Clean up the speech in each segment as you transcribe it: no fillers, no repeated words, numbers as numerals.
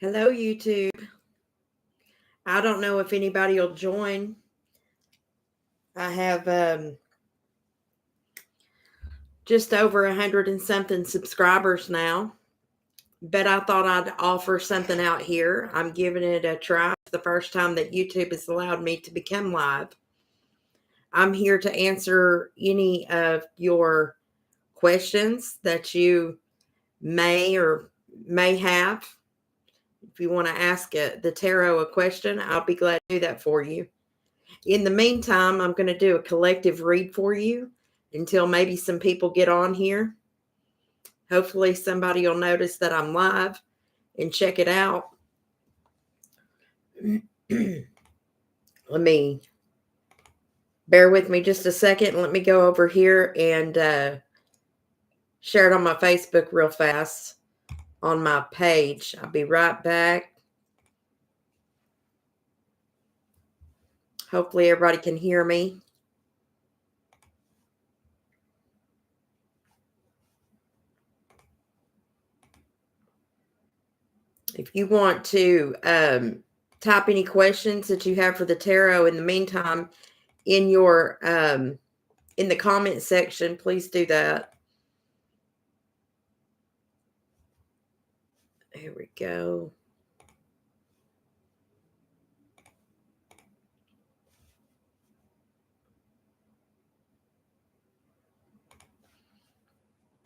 Hello, YouTube. I don't know if anybody will join. I have just over 100 and something subscribers now, but I thought I'd offer something out here. I'm giving it a try. It's the first time that YouTube has allowed me to become live. I'm here to answer any of your questions that you may or may have. If you want to ask the tarot a question, I'll be glad to do that for you. In the meantime, I'm going to do a collective read for you until maybe some people get on here. Hopefully somebody will notice that I'm live and check it out. Let me bear with me just a second. Let me go over here and share it on my Facebook real fast on my page. I'll be right back. Hopefully everybody can hear me. If you want to type any questions that you have for the tarot in the meantime in your in the comment section, please do that. Here we go.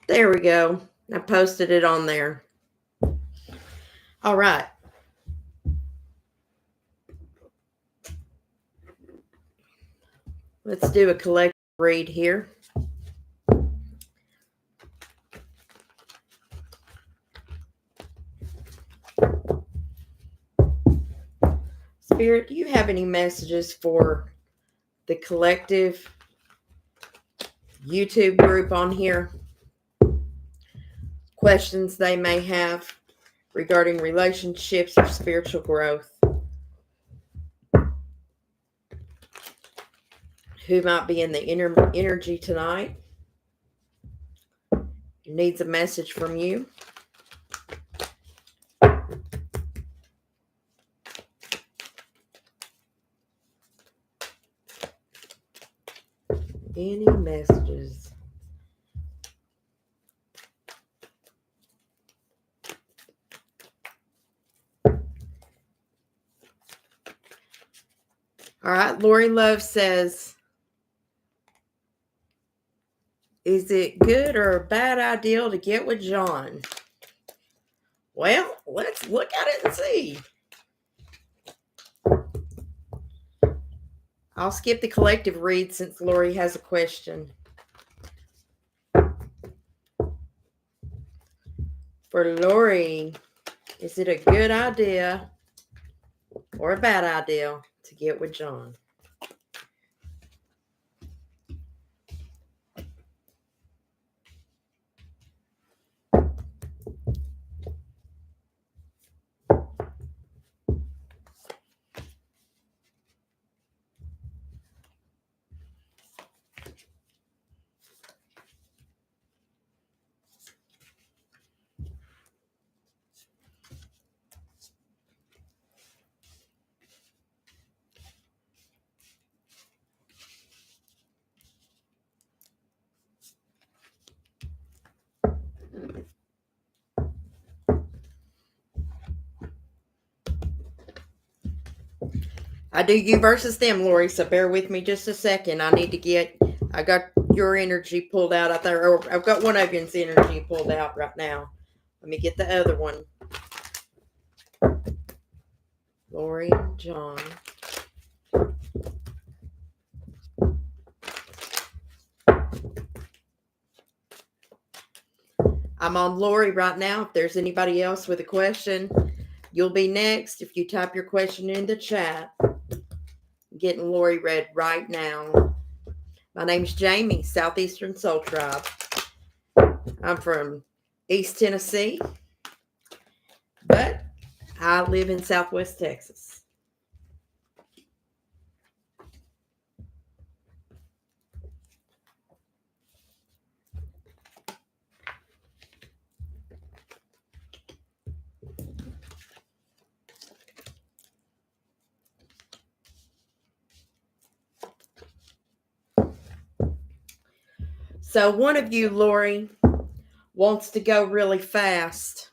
There we go. I posted it on there. All right. Let's do a collective read here. Spirit, do you have any messages for the collective YouTube group on here? Questions they may have regarding relationships or spiritual growth? Who might be in the energy tonight? Needs a message from you? Any messages? All right, Lori Love says, is it good or a bad idea to get with John? Well, let's look at it and see. I'll skip the collective read since Lori has a question. For Lori, is it a good idea or a bad idea to get with John? I do you versus them, Lori, so bear with me just a second. I got your energy pulled out there, or I've got one of yours energy pulled out right now. Let me get the other one. Lori and John. I'm on Lori right now. If there's anybody else with a question, you'll be next if you type your question in the chat. I'm getting Lori read right now. My name's Jamie, Southeastern Soul Tribe. I'm from East Tennessee, but I live in Southwest Texas. So one of you, Lori, wants to go really fast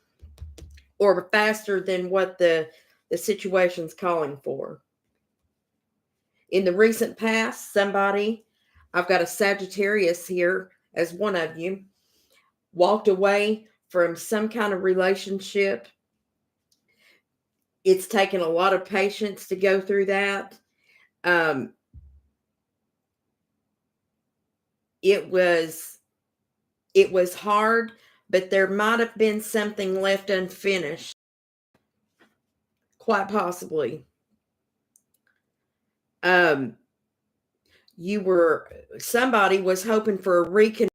or faster than what the situation's calling for. In the recent past, somebody, I've got a Sagittarius here as one of you, walked away from some kind of relationship. It's taken a lot of patience to go through that. It was hard, but there might have been something left unfinished, quite possibly. Somebody was hoping for a reconnect,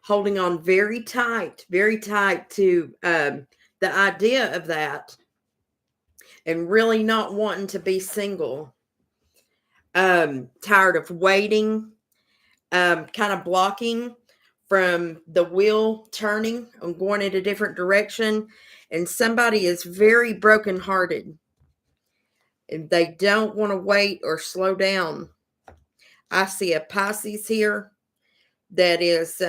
holding on very tight to the idea of that, and really not wanting to be single. Tired of waiting, kind of blocking from the wheel turning and going in a different direction. And somebody is very brokenhearted and they don't want to wait or slow down. I see a Pisces here that is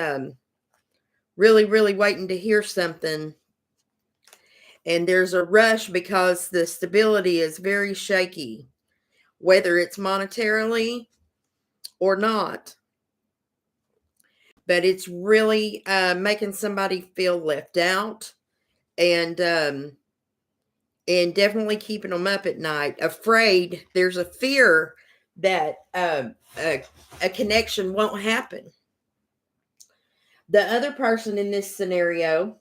really, really waiting to hear something. And there's a rush because the stability is very shaky, whether it's monetarily or not. But it's really making somebody feel left out, and definitely keeping them up at night, afraid. There's a fear that a connection won't happen. The other person in this scenario,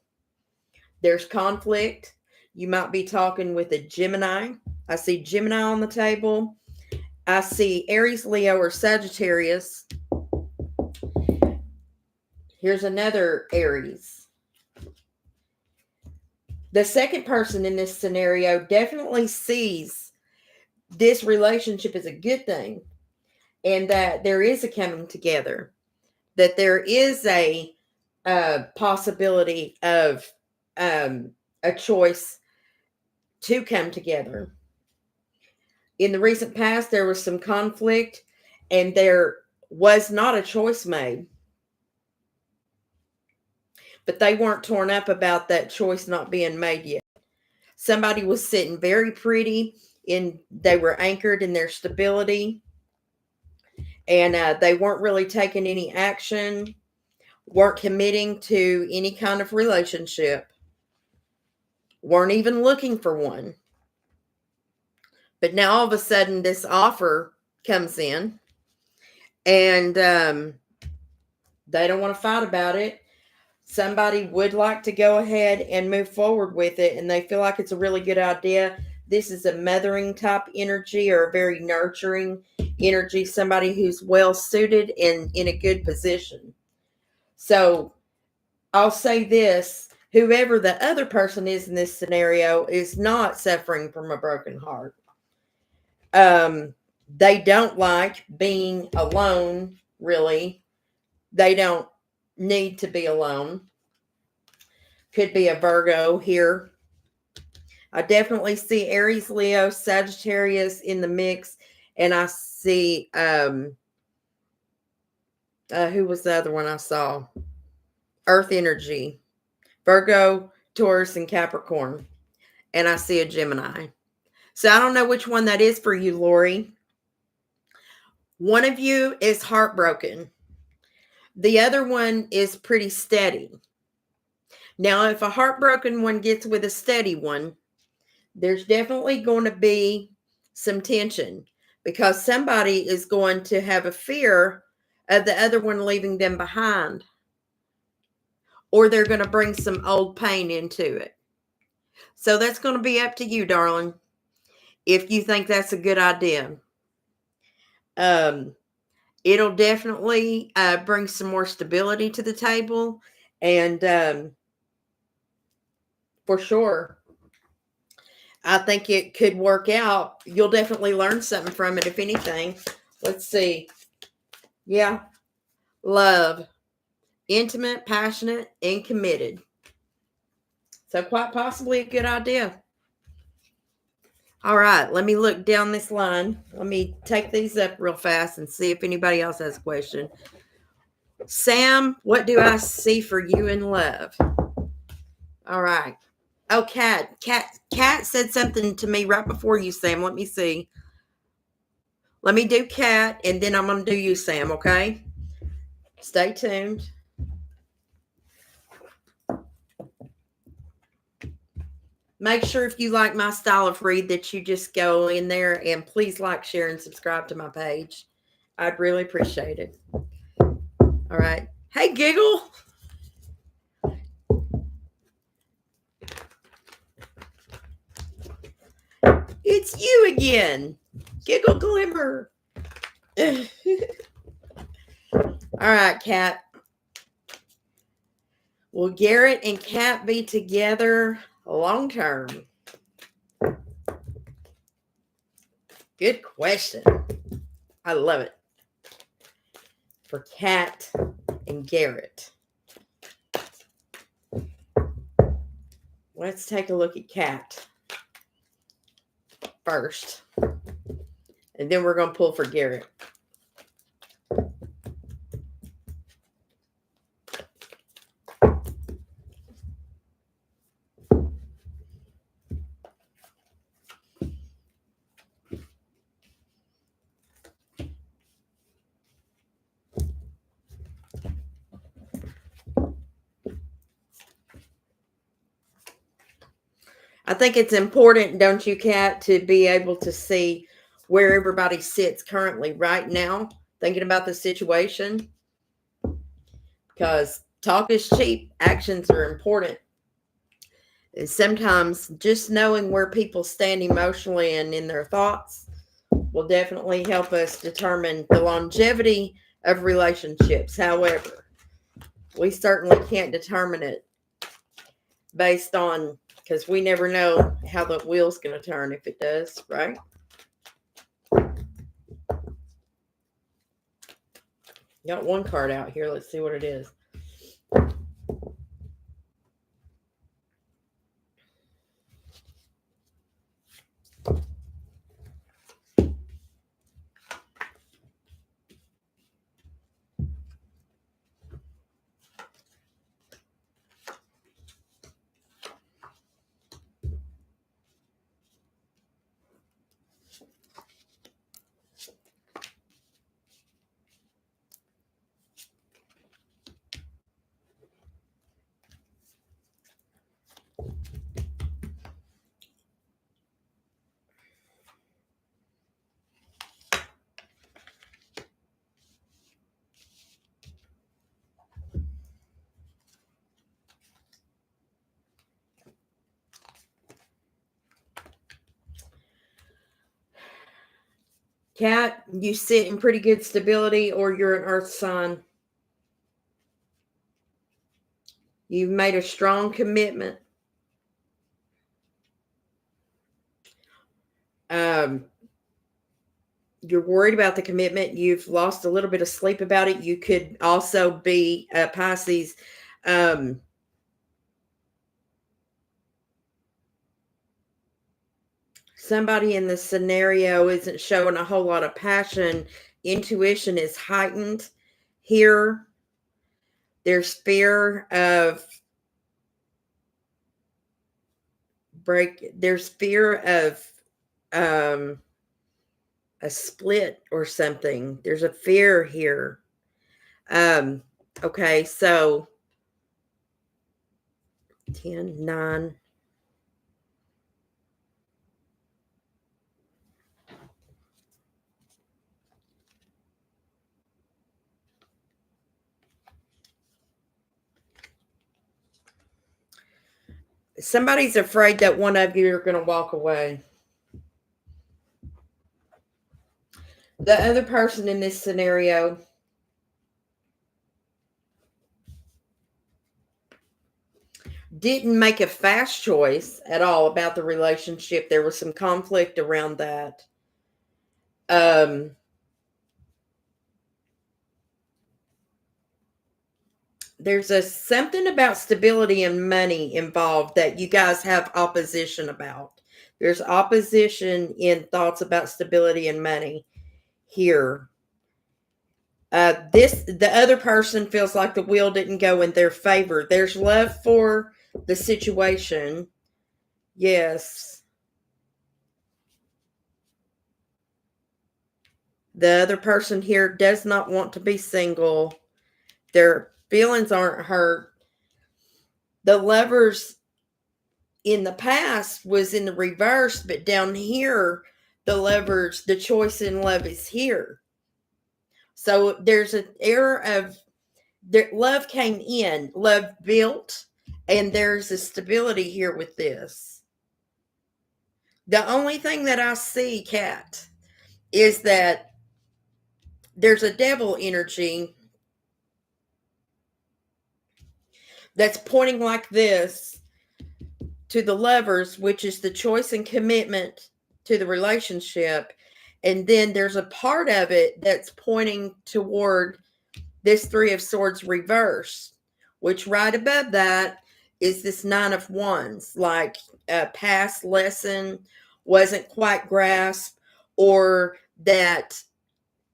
there's conflict. You might be talking with a Gemini. I see Gemini on the table. I see Aries, Leo, or Sagittarius. Here's another Aries. The second person in this scenario definitely sees this relationship as a good thing, and that there is a coming together, that there is a possibility of a choice to come together. In the recent past, there was some conflict and there was not a choice made. But they weren't torn up about that choice not being made yet. Somebody was sitting very pretty, they were anchored in their stability, and they weren't really taking any action, weren't committing to any kind of relationship, weren't even looking for one. But now all of a sudden this offer comes in, and they don't want to fight about it. Somebody would like to go ahead and move forward with it, and they feel like it's a really good idea. This is a mothering type energy, or a very nurturing energy, somebody who's well suited and in a good position. So I'll say this: whoever the other person is in this scenario is not suffering from a broken heart. They don't like being alone, really. They don't need to be alone. Could be a Virgo here. I definitely see Aries, Leo, Sagittarius in the mix. And I see, who was the other one I saw? Earth energy. Virgo, Taurus, and Capricorn. And I see a Gemini. So I don't know which one that is for you, Lori. One of you is heartbroken. The other one is pretty steady. Now, if a heartbroken one gets with a steady one, there's definitely going to be some tension, because somebody is going to have a fear of the other one leaving them behind, or they're going to bring some old pain into it. So that's going to be up to you, darling, if you think that's a good idea. It'll definitely bring some more stability to the table, and for sure, I think it could work out. You'll definitely learn something from it, if anything. Let's see. Yeah. Love. Intimate, passionate, and committed. So quite possibly a good idea. All right. Let me look down this line. Let me take these up real fast and see if anybody else has a question. Sam, what do I see for you in love? All right. Oh, Cat said something to me right before you, Sam. Let me see. Let me do Cat, and then I'm going to do you, Sam, okay? Stay tuned. Make sure if you like my style of read that you just go in there and please like, share, and subscribe to my page. I'd really appreciate it. All right. Hey, Giggle. It's you again. Giggle Glimmer. All right, Cat. Will Garrett and Cat be together long term? Good question. I love it. For Cat and Garrett. Let's take a look at Cat first. And then we're going to pull for Garrett. I think it's important, don't you, Kat, to be able to see where everybody sits currently right now, thinking about the situation. Because talk is cheap, actions are important. And sometimes just knowing where people stand emotionally and in their thoughts will definitely help us determine the longevity of relationships. However, we certainly can't determine it based on, because we never know how the wheel's going to turn if it does, right? Got one card out here. Let's see what it is. Cat, you sit in pretty good stability, or you're an earth sign. You've made a strong commitment. You're worried about the commitment. You've lost a little bit of sleep about it. You could also be a Pisces. Somebody in this scenario isn't showing a whole lot of passion. Intuition is heightened here. There's fear of there's fear of a split or something. There's a fear here. Okay, so 10, 9. Somebody's afraid that one of you are going to walk away. The other person in this scenario didn't make a fast choice at all about the relationship. There was some conflict around that. There's something about stability and money involved that you guys have opposition about. There's opposition in thoughts about stability and money here. The other person feels like the wheel didn't go in their favor. There's love for the situation. Yes. The other person here does not want to be single. Their feelings aren't hurt. The lovers in the past was in the reverse, but down here, the lovers, the choice in love is here. So there's an era of love came in, love built, and there's a stability here with this. The only thing that I see, Kat, is that there's a devil energy that's pointing like this to the lovers, which is the choice and commitment to the relationship. And then there's a part of it that's pointing toward this Three of Swords reverse, which right above that is this Nine of Wands, like a past lesson wasn't quite grasped, or that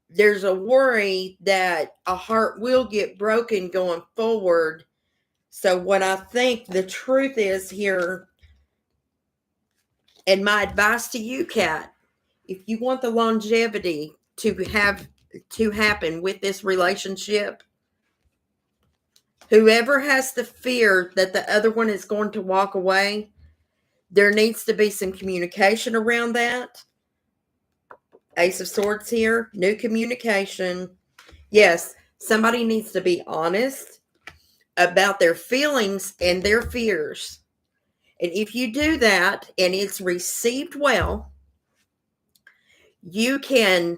there's a worry that a heart will get broken going forward. So what I think the truth is here, and my advice to you, Kat, if you want the longevity to happen with this relationship, whoever has the fear that the other one is going to walk away, there needs to be some communication around that. Ace of Swords here, new communication. Yes, somebody needs to be honest about their feelings and their fears. And if you do that and it's received well, you can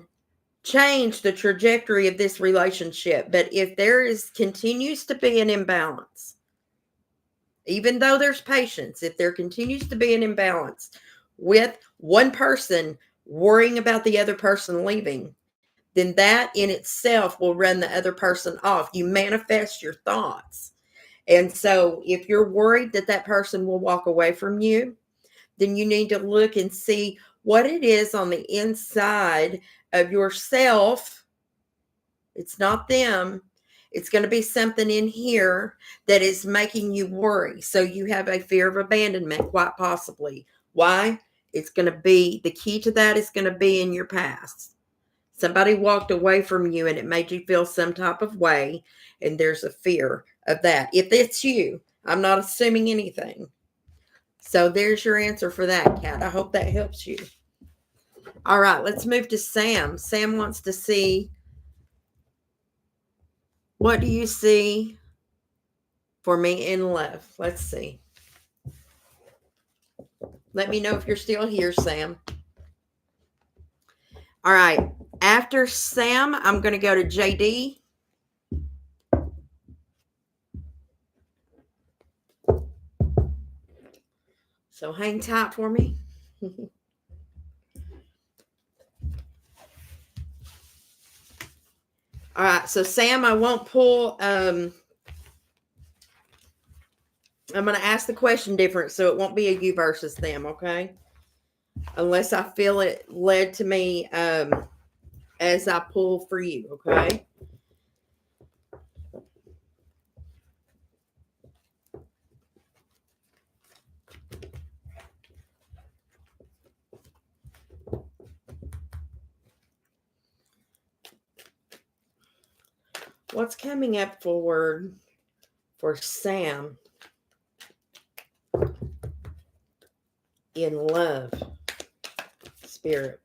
change the trajectory of this relationship. But if continues to be an imbalance, even though there's patience, if there continues to be an imbalance with one person worrying about the other person leaving, then that in itself will run the other person off. You manifest your thoughts. And so if you're worried that that person will walk away from you, then you need to look and see what it is on the inside of yourself. It's not them. It's going to be something in here that is making you worry. So you have a fear of abandonment, quite possibly. Why? It's going to be, the key to that is going to be in your past. Somebody walked away from you and it made you feel some type of way, and there's a fear of that. If it's you, I'm not assuming anything. So there's your answer for that, Kat. I hope that helps you. All right, let's move to Sam. Sam wants to see, what do you see for me in love? Let's see. Let me know if you're still here, Sam. All right. After Sam, I'm going to go to JD. So hang tight for me. All right. So Sam, I won't pull. I'm going to ask the question different, so it won't be a you versus them, okay? Unless I feel it led to me as I pull for you, okay? What's coming up forward for Sam in love, Spirit?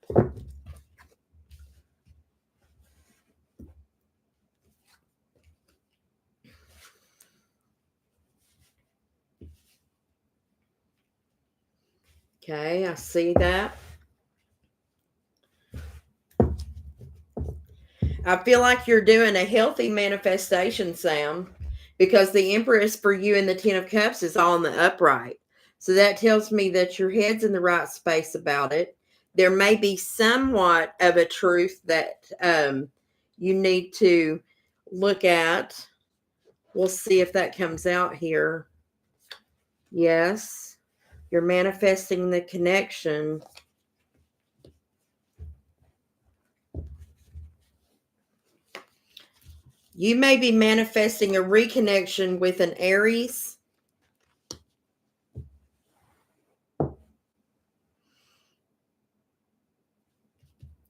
Okay, I see that. I feel like you're doing a healthy manifestation, Sam, because the Empress for you in the Ten of Cups is all in the upright. So that tells me that your head's in the right space about it. There may be somewhat of a truth that you need to look at. We'll see if that comes out here. Yes, you're manifesting the connection. You may be manifesting a reconnection with an Aries.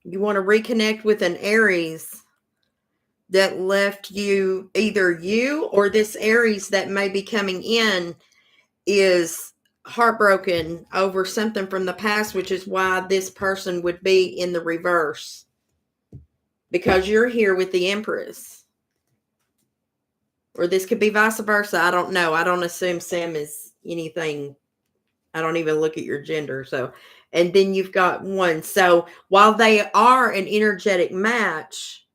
You want to reconnect with an Aries that left you, either you or this Aries that may be coming in is heartbroken over something from the past, which is why this person would be in the reverse. Because you're here with the Empress. Or this could be vice versa. I don't know. I don't assume Sam is anything. I don't even look at your gender. So, and then you've got one. So while they are an energetic match,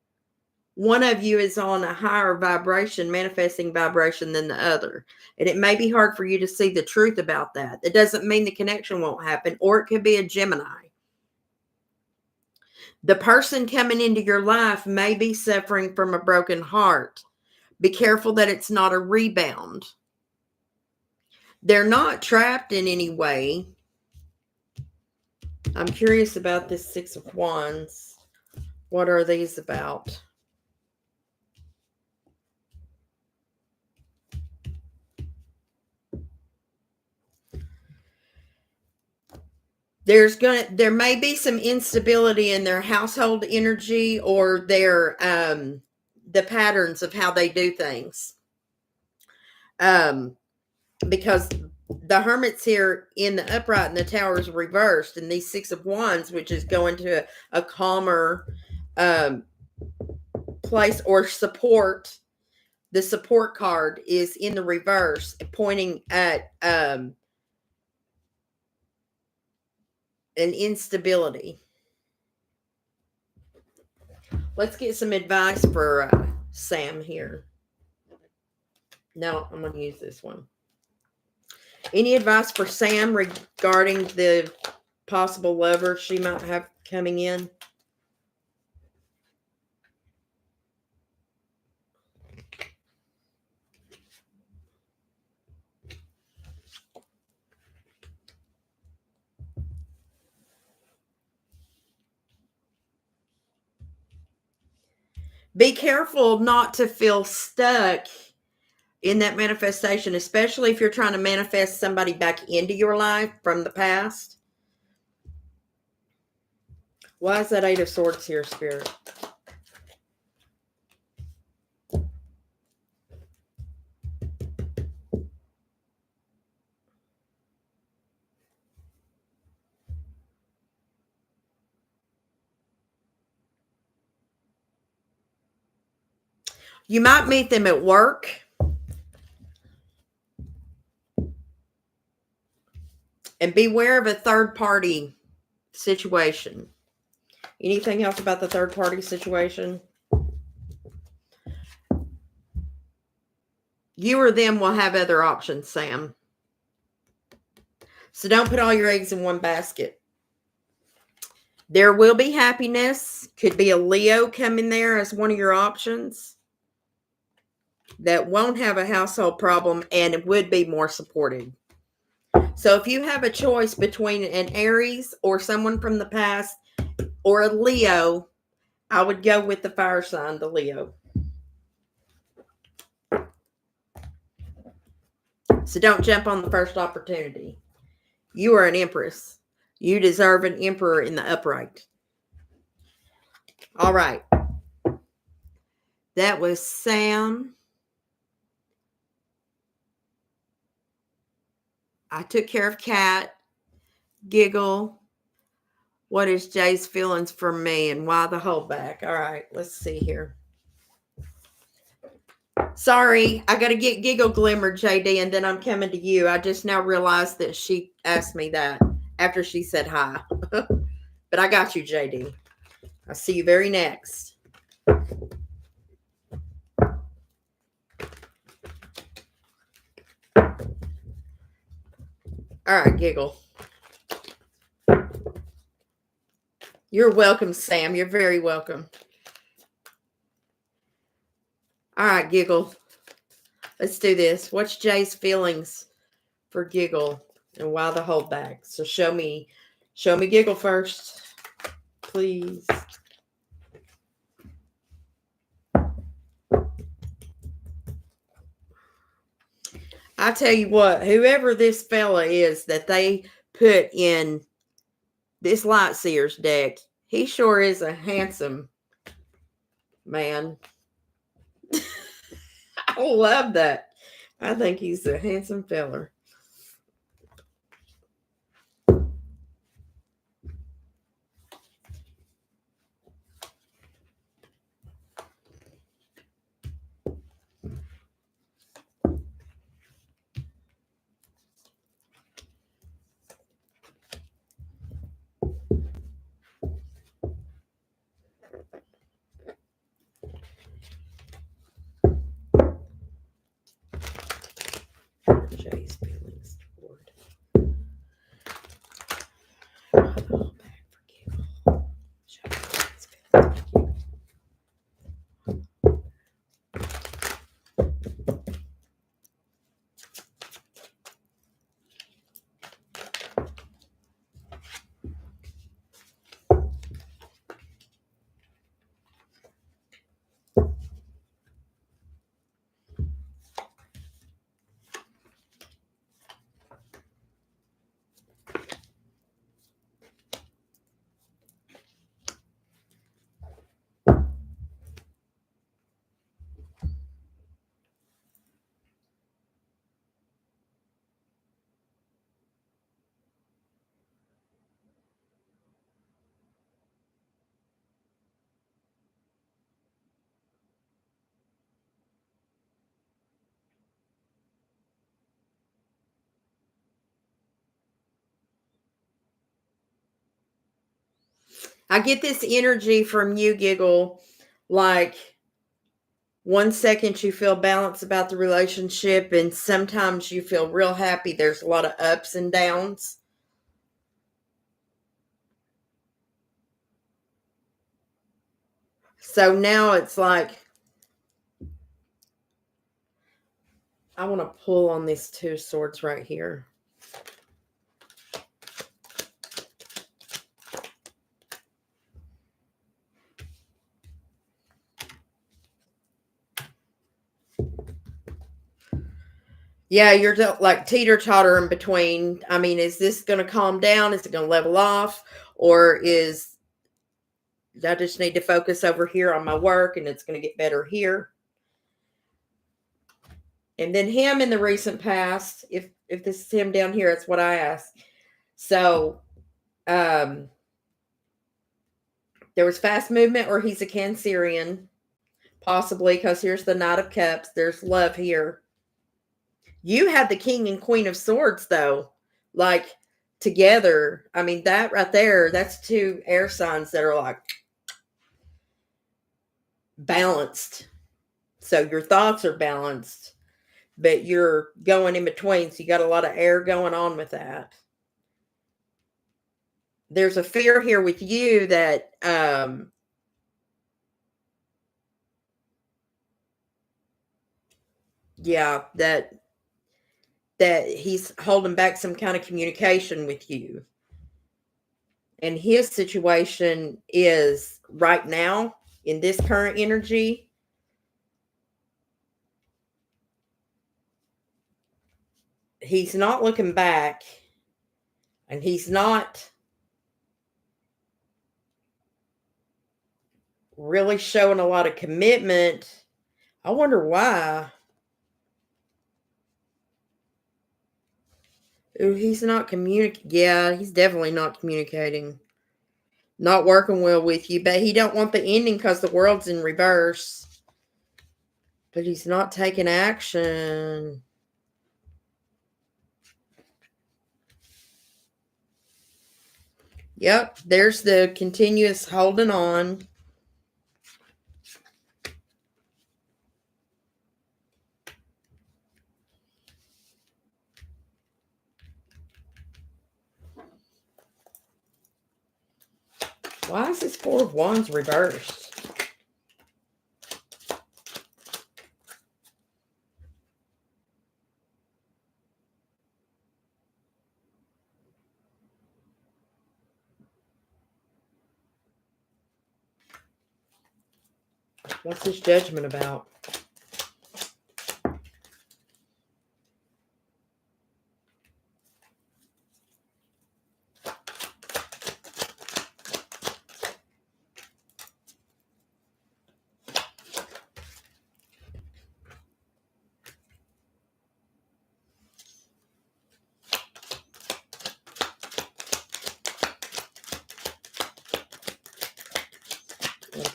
one of you is on a higher vibration, manifesting vibration than the other. And it may be hard for you to see the truth about that. It doesn't mean the connection won't happen, or it could be a Gemini. The person coming into your life may be suffering from a broken heart. Be careful that it's not a rebound. They're not trapped in any way. I'm curious about this Six of Wands. What are these about? There may be some instability in their household energy or their the patterns of how they do things. Because the Hermit's here in the upright and the Tower is reversed, and these Six of Wands, which is going to a calmer place or support. The support card is in the reverse, pointing at an instability. Let's get some advice for Sam here. No, I'm going to use this one. Any advice for Sam regarding the possible lover she might have coming in? Be careful not to feel stuck in that manifestation, especially if you're trying to manifest somebody back into your life from the past. Why is that Eight of Swords here, Spirit? You might meet them at work. And beware of a third party situation. Anything else about the third party situation? You or them will have other options, Sam. So don't put all your eggs in one basket. There will be happiness. Could be a Leo coming there as one of your options that won't have a household problem and it would be more supported. So if you have a choice between an Aries or someone from the past or a Leo, I would go with the fire sign, the Leo. So don't jump on the first opportunity. You are an Empress. You deserve an Emperor in the upright. All right. That was Sam. I took care of Kat. Giggle. What is Jay's feelings for me and why the holdback? All right, let's see here. Sorry, I got to get Giggle Glimmer, JD, and then I'm coming to you. I just now realized that she asked me that after she said hi. But I got you, JD. I'll see you very next. All right, Giggle. You're welcome, Sam. You're very welcome. All right, Giggle. Let's do this. What's Jay's feelings for Giggle and why the holdback? So show me Giggle first, please. I tell you what, whoever this fella is that they put in this Light Seers deck, he sure is a handsome man. I love that. I think he's a handsome feller. Jay's feelings toward. Oh, back for Giggle. Jay's feelings toward Giggle. I get this energy from you, Giggle, like 1 second you feel balanced about the relationship, and sometimes you feel real happy. There's a lot of ups and downs. So now it's like, I want to pull on these 2 swords right here. Yeah, you're like teeter-totter in between. I mean, is this going to calm down? Is it going to level off? Or is I just need to focus over here on my work and it's going to get better here? And then him in the recent past, if this is him down here, it's what I asked. So there was fast movement, or he's a Cancerian, possibly, because here's the Knight of Cups. There's love here. You have the King and Queen of Swords, though, like together. I mean, that right there, that's 2 air signs that are like balanced. So your thoughts are balanced, but you're going in between. So you got a lot of air going on with that. There's a fear here with you that yeah, that he's holding back some kind of communication with you. And his situation is right now in this current energy, he's not looking back, and he's not really showing a lot of commitment. I wonder why. Ooh, he's not communicating. Yeah, he's definitely not communicating. Not working well with you, but he don't want the ending because the world's in reverse. But he's not taking action. Yep, there's the continuous holding on. Why is this 4 of Wands reversed? What's this Judgment about?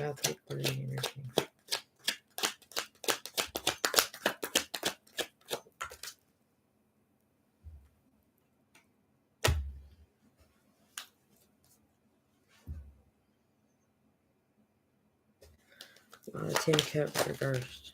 Southwick Burning Energy. Ten Cups reversed.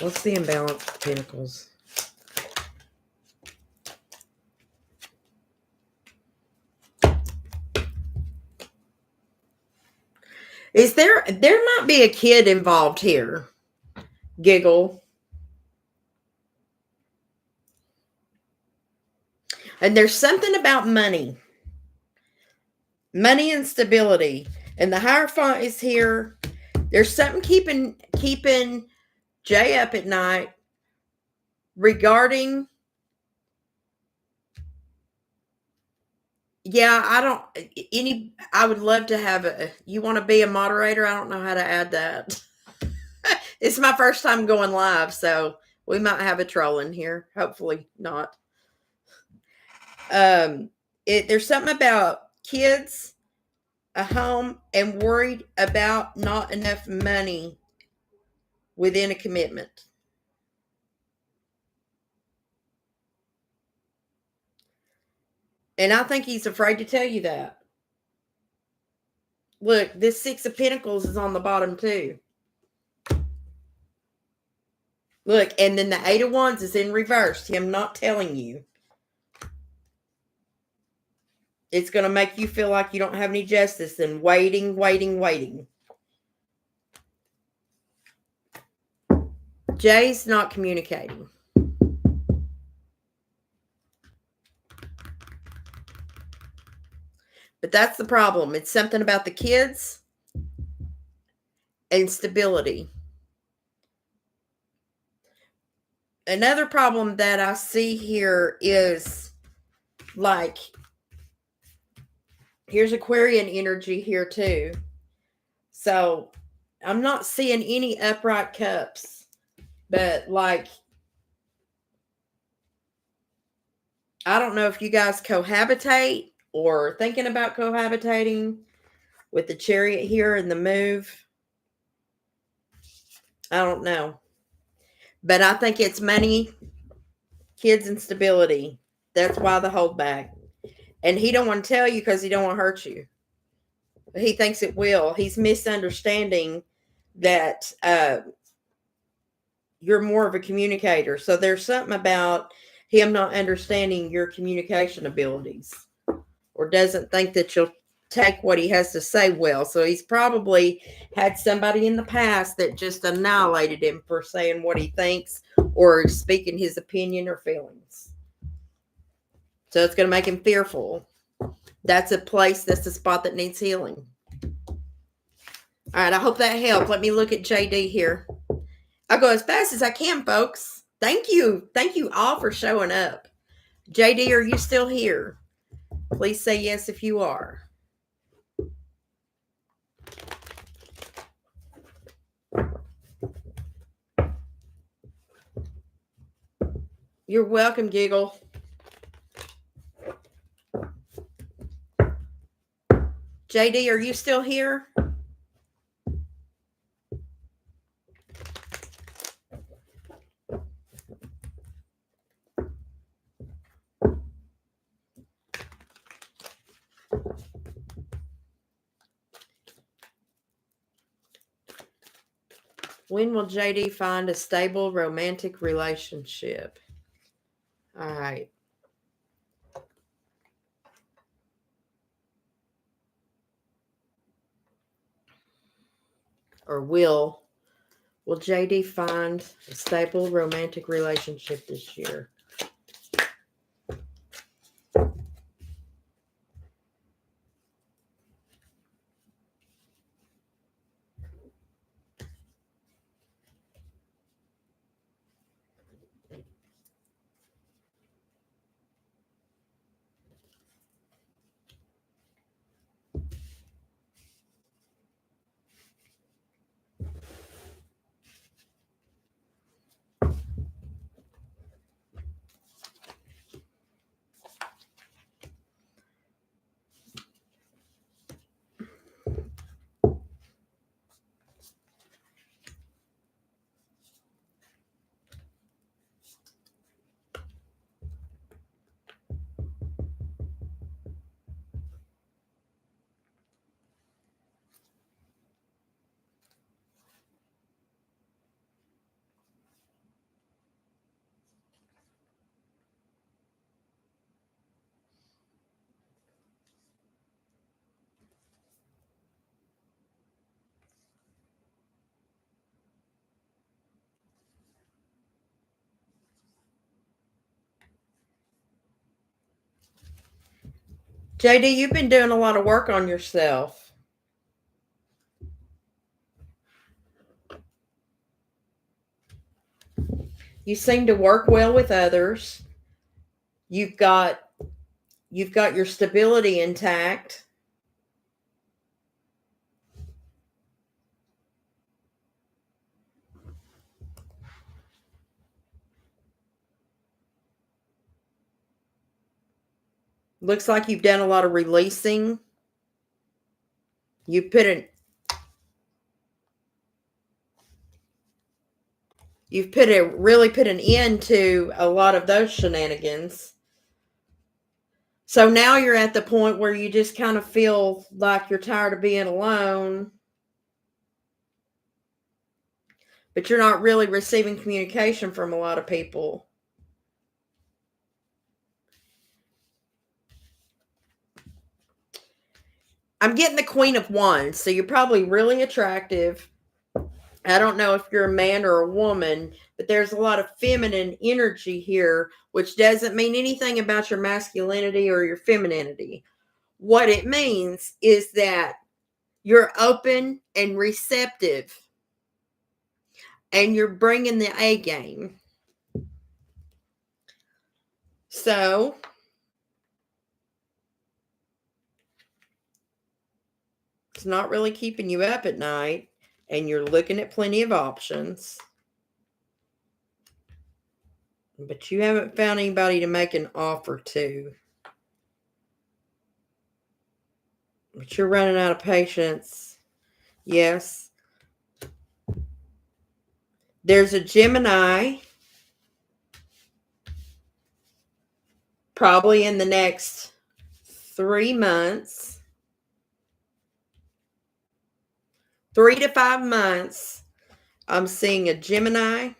What's the imbalance of Pentacles? Is there might be a kid involved here. Giggle. And there's something about money. Money and stability. And the Hierophant is here. There's something keeping Jay up at night regarding, I would love to have you want to be a moderator? I don't know how to add that. It's my first time going live, so we might have a troll in here. Hopefully not. There's something about kids, a home, and worried about not enough money within a commitment. And I think he's afraid to tell you that. Look, this Six of Pentacles is on the bottom too. Look, and then the Eight of Wands is in reverse. Him not telling you. It's going to make you feel like you don't have any justice and waiting. Jay's not communicating. But that's the problem. It's something about the kids and stability. Another problem that I see here is like, here's Aquarian energy here too. So I'm not seeing any upright cups, but like, I don't know if you guys cohabitate or thinking about cohabitating with the Chariot here and the move. I don't know. But I think it's money, kids, and stability. That's why the holdback. And he don't want to tell you because he don't want to hurt you. He thinks it will. He's misunderstanding that you're more of a communicator. So there's something about him not understanding your communication abilities, or doesn't think that you'll take what he has to say well. So he's probably had somebody in the past that just annihilated him for saying what he thinks or speaking his opinion or feelings. So it's going to make him fearful. That's a spot that needs healing. All right, I hope that helped. Let me look at JD here. I'll go as fast as I can, folks. Thank you. Thank you all for showing up. JD, are you still here? Please say yes if you are. You're welcome, Giggle. JD, are you still here? When will JD find a stable romantic relationship? All right. Or will JD find a stable romantic relationship this year? JD, you've been doing a lot of work on yourself. You seem to work well with others. You've got your stability intact. Looks like you've done a lot of releasing. You put an You've really put an end to a lot of those shenanigans. So now you're at the point where you just kind of feel like you're tired of being alone, but you're not really receiving communication from a lot of people. I'm getting the Queen of Wands, so you're probably really attractive. I don't know if you're a man or a woman, but there's a lot of feminine energy here, which doesn't mean anything about your masculinity or your femininity. What it means is that you're open and receptive, and you're bringing the A game. So, it's not really keeping you up at night, and you're looking at plenty of options. But you haven't found anybody to make an offer to. But you're running out of patience. Yes. There's a Gemini, probably in the next 3 months, 3 to 5 months. I'm seeing a Gemini.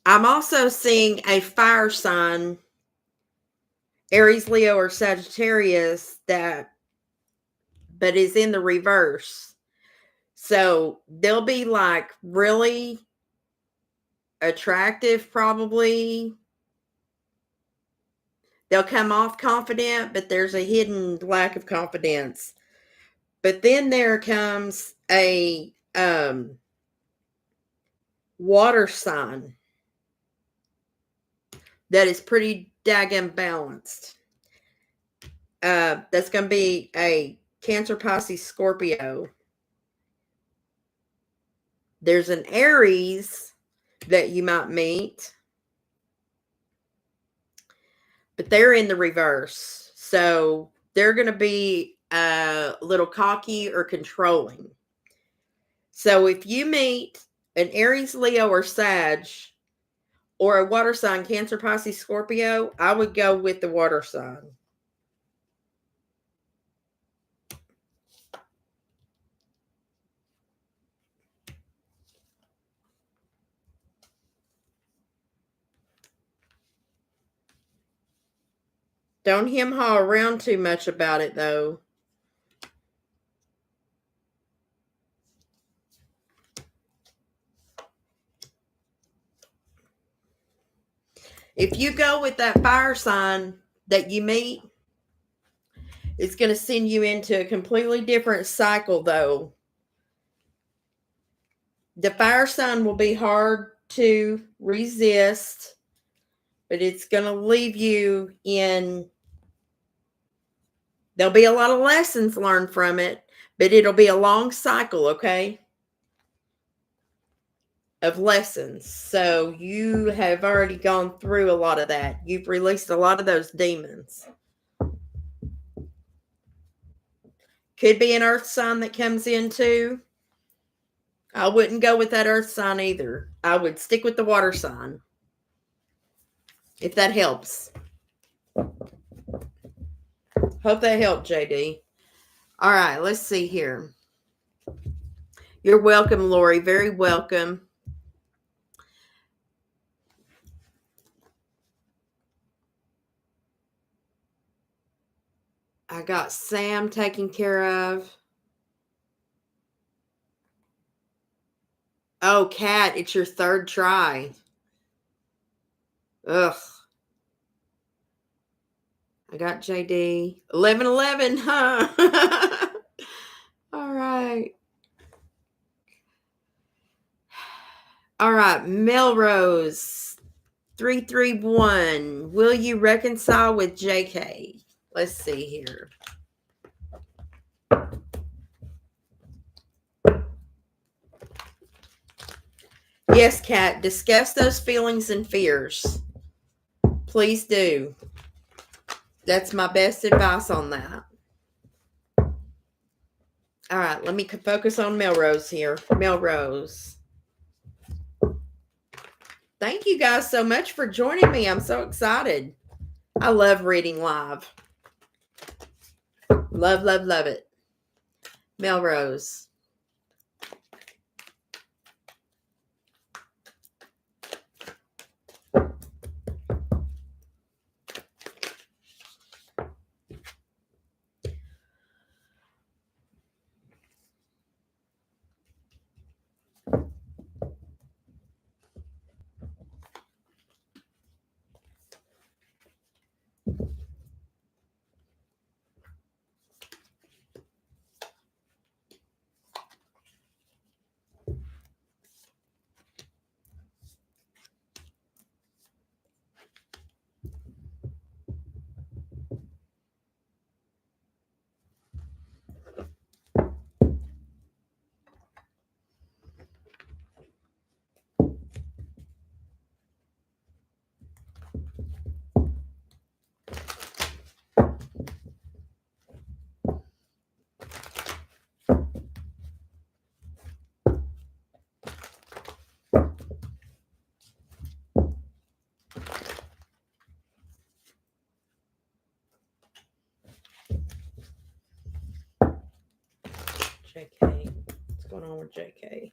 I'm also seeing a fire sign, Aries, Leo, or Sagittarius, but is in the reverse. So they'll be like really attractive, probably. They'll come off confident, but there's a hidden lack of confidence. But then there comes a water sign that is pretty daggum balanced. That's going to be a Cancer, Pisces, Scorpio. There's an Aries that you might meet, but they're in the reverse. So they're going to be a little cocky or controlling. So if you meet an Aries, Leo, or Sag, or a water sign, Cancer, Pisces, Scorpio, I would go with the water sign. Don't hem-haw around too much about it, though. If you go with that fire sign that you meet, it's going to send you into a completely different cycle, though. The fire sign will be hard to resist, but it's going to leave you in. There'll be a lot of lessons learned from it, but it'll be a long cycle, okay, of lessons. So you have already gone through a lot of that. You've released a lot of those demons. Could be an earth sign that comes in too. I wouldn't go with that earth sign either. I would stick with the water sign, if that helps. Hope that helped, JD. All right, let's see here. You're welcome, Lori. Very welcome. I got Sam taken care of. Oh, Kat, it's your third try. Ugh. I got JD. 1111, huh? All right. All right, Melrose 331. Will you reconcile with JK? Let's see here. Yes, Kat, discuss those feelings and fears. Please do. That's my best advice on that. All right, let me focus on Melrose here. Melrose. Thank you guys so much for joining me. I'm so excited. I love reading live. Love, love, love it. Melrose. JK. What's going on with JK?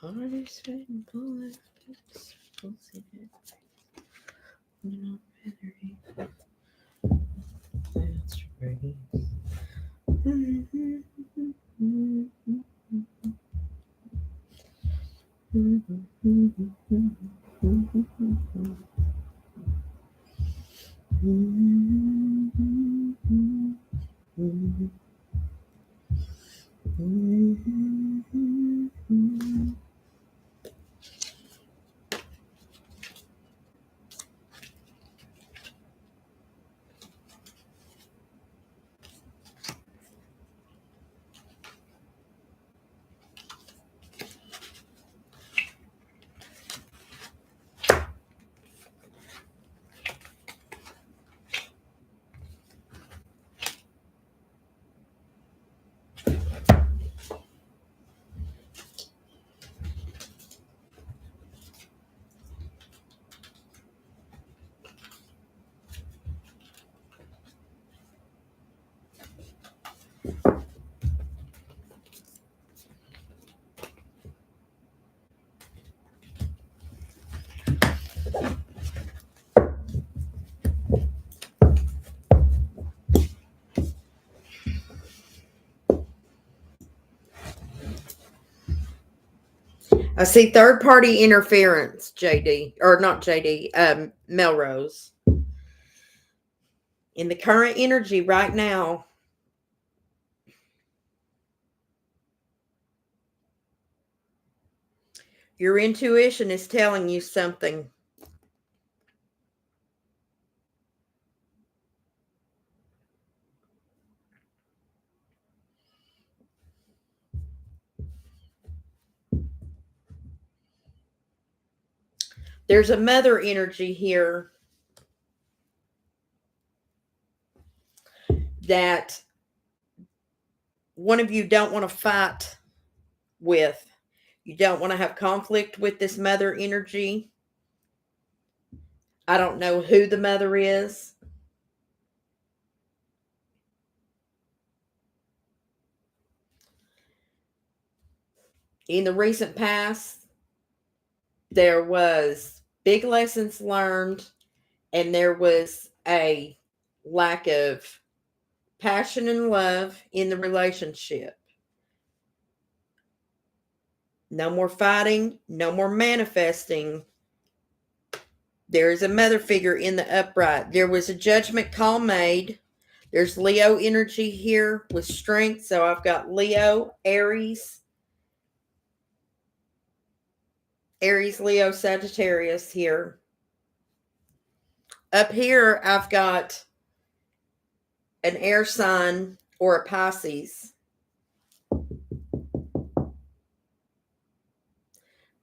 Hardest written bullets. That's right. I see third party interference, JD, or not JD, Melrose. In the current energy right now, your intuition is telling you something. There's a mother energy here that one of you don't want to fight with. You don't want to have conflict with this mother energy. I don't know who the mother is. In the recent past, there was big lessons learned, and there was a lack of passion and love in the relationship. No more fighting, no more manifesting. There is a mother figure in the upright. There was a judgment call made. There's Leo energy here with strength. So I've got Leo, Aries, Leo, Sagittarius here. Up here, I've got an air sign or a Pisces.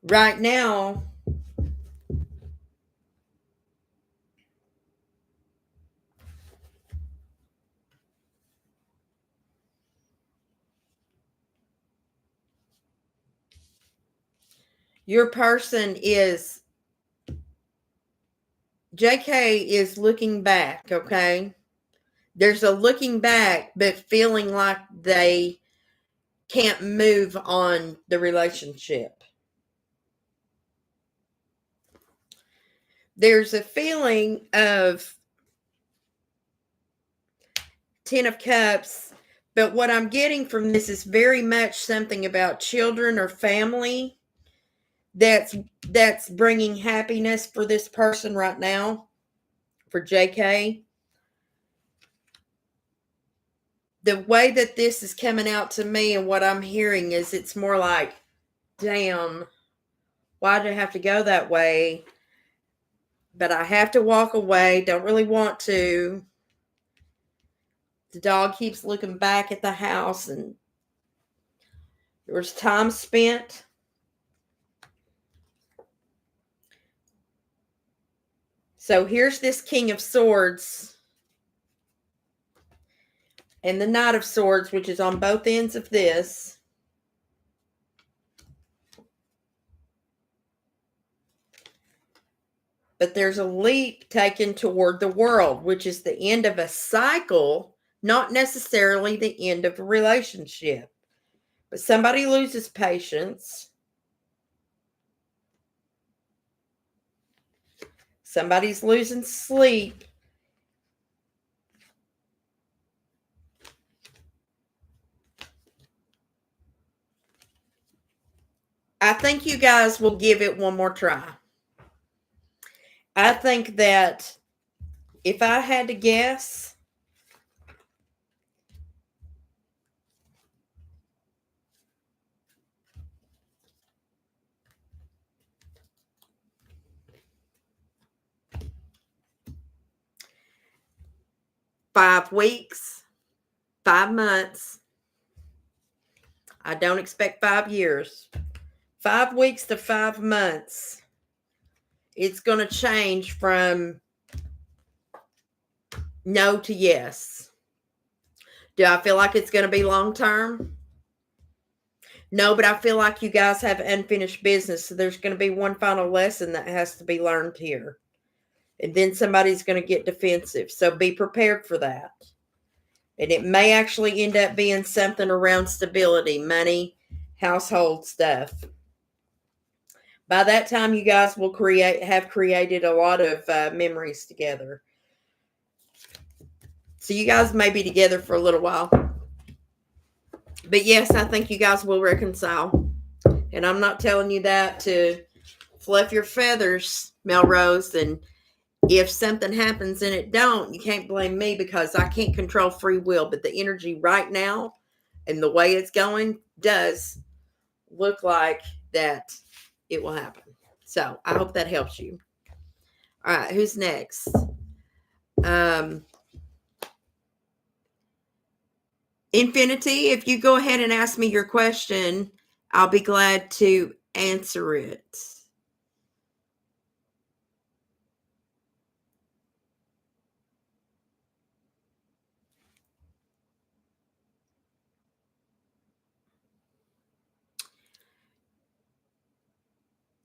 Right now, your person is, JK is looking back, okay? There's a looking back, but feeling like they can't move on the relationship. There's a feeling of Ten of Cups, but what I'm getting from this is very much something about children or family that's bringing happiness for this person right now, for JK. The way that this is coming out to me and what I'm hearing is it's more like, damn, why did I have to go that way? But I have to walk away. Don't really want to. The dog keeps looking back at the house, and there was time spent. So here's this King of Swords and the Knight of Swords, which is on both ends of this. But there's a leap taken toward the world, which is the end of a cycle, not necessarily the end of a relationship. But somebody loses patience. Somebody's losing sleep. I think you guys will give it one more try. I think that if I had to guess, $5 weeks, 5 months. I don't expect 5 years. 5 weeks to 5 months. It's going to change from no to yes. Do I feel like it's going to be long term? No, but I feel like you guys have unfinished business. So there's going to be one final lesson that has to be learned here. And then somebody's going to get defensive. So be prepared for that. And it may actually end up being something around stability, money, household stuff. By that time, you guys will have created a lot of memories together. So you guys may be together for a little while. But yes, I think you guys will reconcile. And I'm not telling you that to fluff your feathers, Melrose. And if something happens and it don't, you can't blame me because I can't control free will. But the energy right now and the way it's going does look like that it will happen. So I hope that helps you. All right, who's next? Infinity, if you go ahead and ask me your question, I'll be glad to answer it.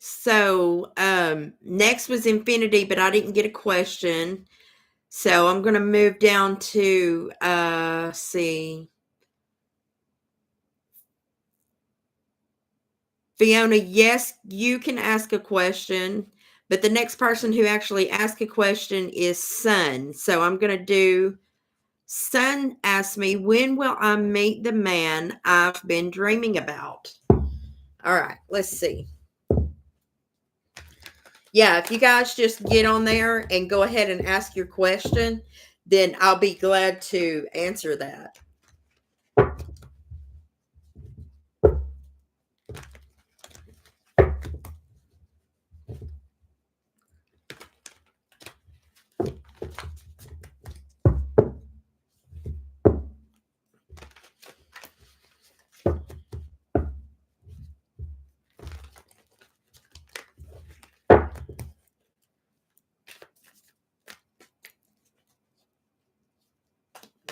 So next was infinity, but I didn't get a question. So I'm going to move down to, see. Fiona, yes, you can ask a question, but the next person who actually asked a question is Sun. So I'm going to do, Sun asked me, when will I meet the man I've been dreaming about? All right, let's see. Yeah, if you guys just get on there and go ahead and ask your question, then I'll be glad to answer that.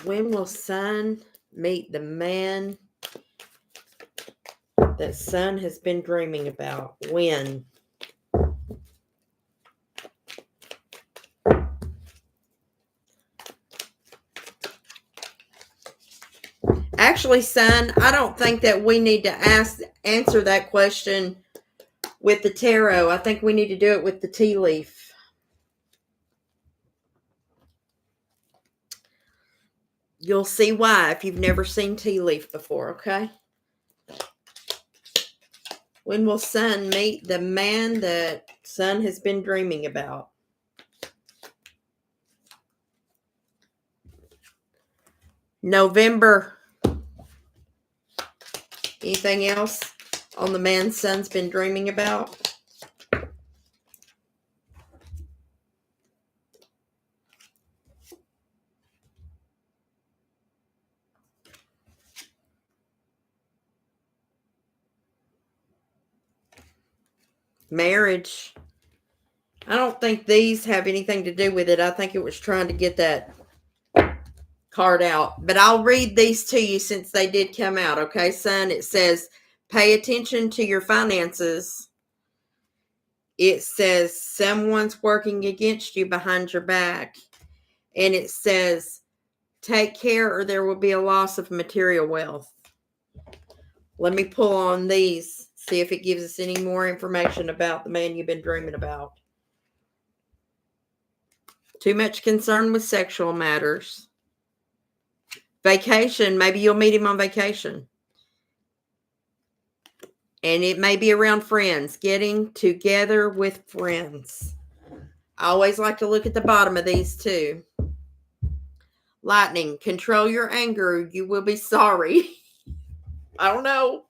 When will Sun meet the man that Sun has been dreaming about? When? Actually, Sun, I don't think that we need to answer that question with the tarot. I think we need to do it with the tea leaf. You'll see why if you've never seen tea leaf before, okay? When will Sun meet the man that Sun has been dreaming about? November. Anything else on the man Sun's been dreaming about? Marriage. I don't think these have anything to do with it. I think it was trying to get that card out. But I'll read these to you since they did come out. Okay, Sun? It says, pay attention to your finances. It says, someone's working against you behind your back. And it says, take care or there will be a loss of material wealth. Let me pull on these, see if it gives us any more information about the man you've been dreaming about. Too much concern with sexual matters. Vacation, maybe you'll meet him on vacation. And it may be around friends, getting together with friends. I always like to look at the bottom of these too. Lightning, control your anger. You will be sorry. I don't know.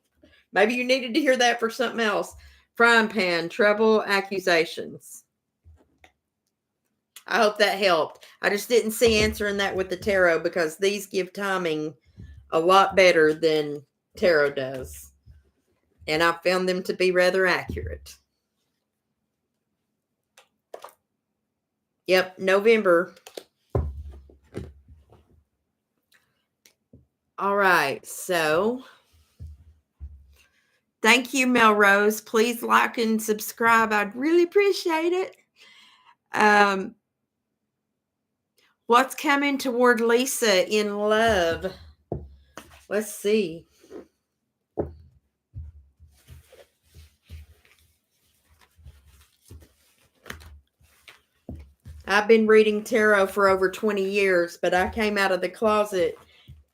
Maybe you needed to hear that for something else. Frying pan, trouble, accusations. I hope that helped. I just didn't see answering that with the tarot because these give timing a lot better than tarot does. And I found them to be rather accurate. Yep, November. All right, so thank you, Melrose. Please like and subscribe. I'd really appreciate it. What's coming toward Lisa in love? Let's see. I've been reading tarot for over 20 years, but I came out of the closet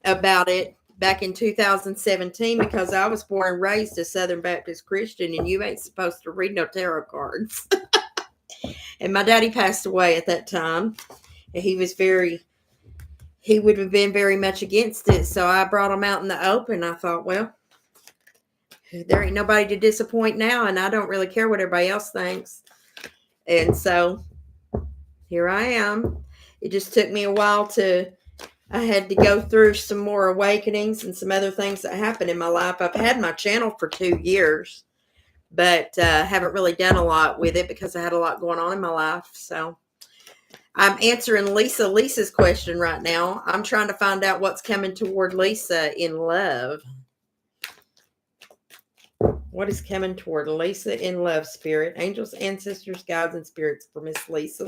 about it back in 2017 because I was born and raised a Southern Baptist Christian, and you ain't supposed to read no tarot cards. And my daddy passed away at that time. And he would have been very much against it. So I brought him out in the open. I thought, well, there ain't nobody to disappoint now, and I don't really care what everybody else thinks. And so here I am. It just took me a while I had to go through some more awakenings and some other things that happened in my life. I've had my channel for 2 years, but haven't really done a lot with it because I had a lot going on in my life. So I'm answering Lisa's question right now. I'm trying to find out what's coming toward Lisa in love. What is coming toward Lisa in love, spirit? Angels, ancestors, guides, and spirits for Miss Lisa.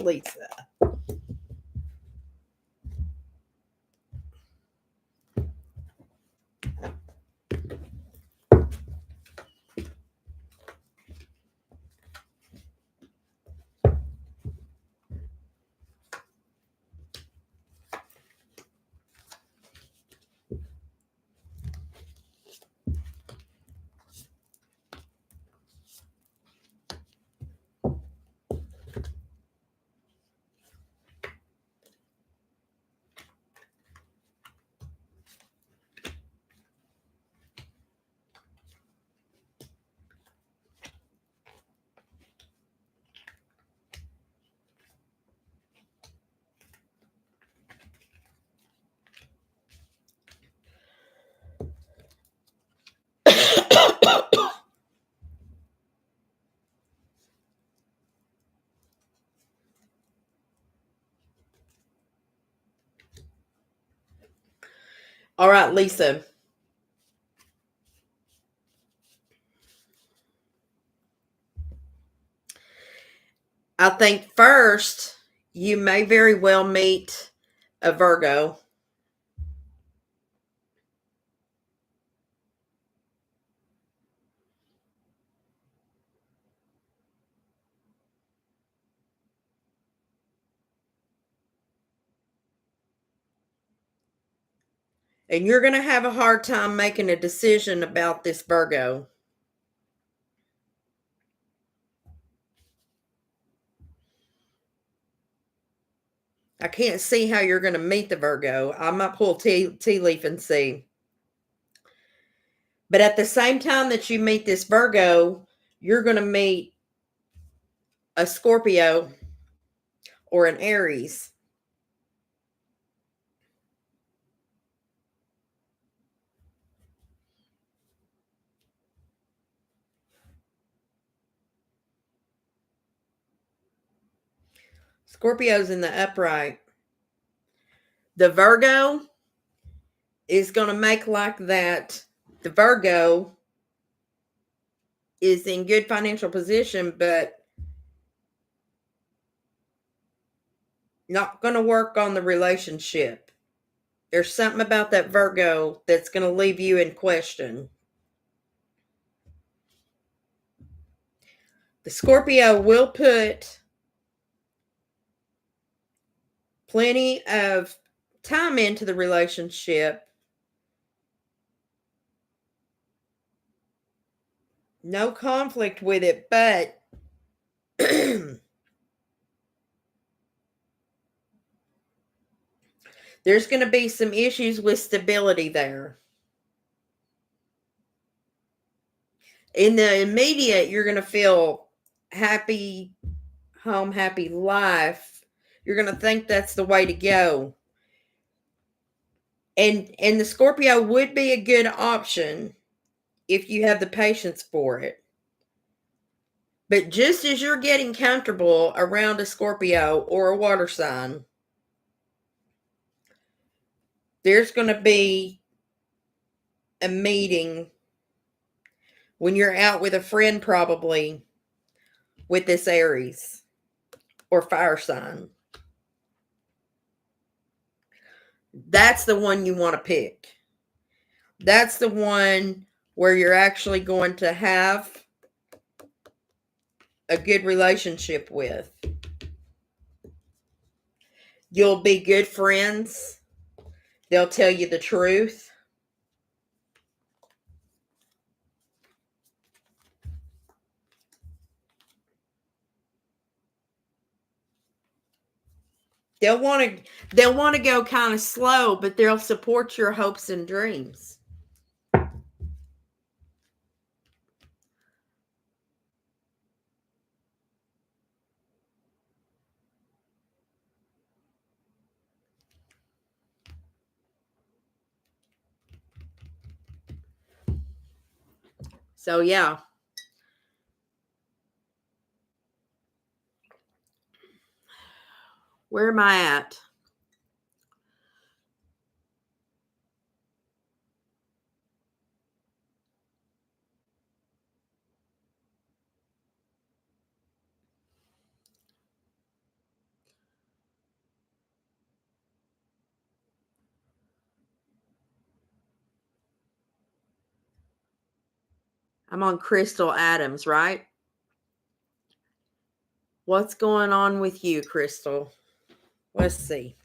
All right, Lisa. I think first you may very well meet a Virgo. And you're going to have a hard time making a decision about this Virgo. I can't see how you're going to meet the Virgo. I might pull tea leaf and see. But at the same time that you meet this Virgo, you're going to meet a Scorpio or an Aries. Scorpio's in the upright. The Virgo is going to make like that. The Virgo is in good financial position, but not going to work on the relationship. There's something about that Virgo that's going to leave you in question. The Scorpio will put plenty of time into the relationship. No conflict with it, but there's going to be some issues with stability there. In the immediate, you're going to feel happy home, happy life. You're going to think that's the way to go. And the Scorpio would be a good option if you have the patience for it. But just as you're getting comfortable around a Scorpio or a water sign, there's going to be a meeting when you're out with a friend, probably with this Aries or fire sign. That's the one you want to pick. That's the one where you're actually going to have a good relationship with. You'll be good friends. They'll tell you the truth. They'll want to go kind of slow, but they'll support your hopes and dreams. So yeah. Where am I at? I'm on Crystal Adams, right? What's going on with you, Crystal? Let's see.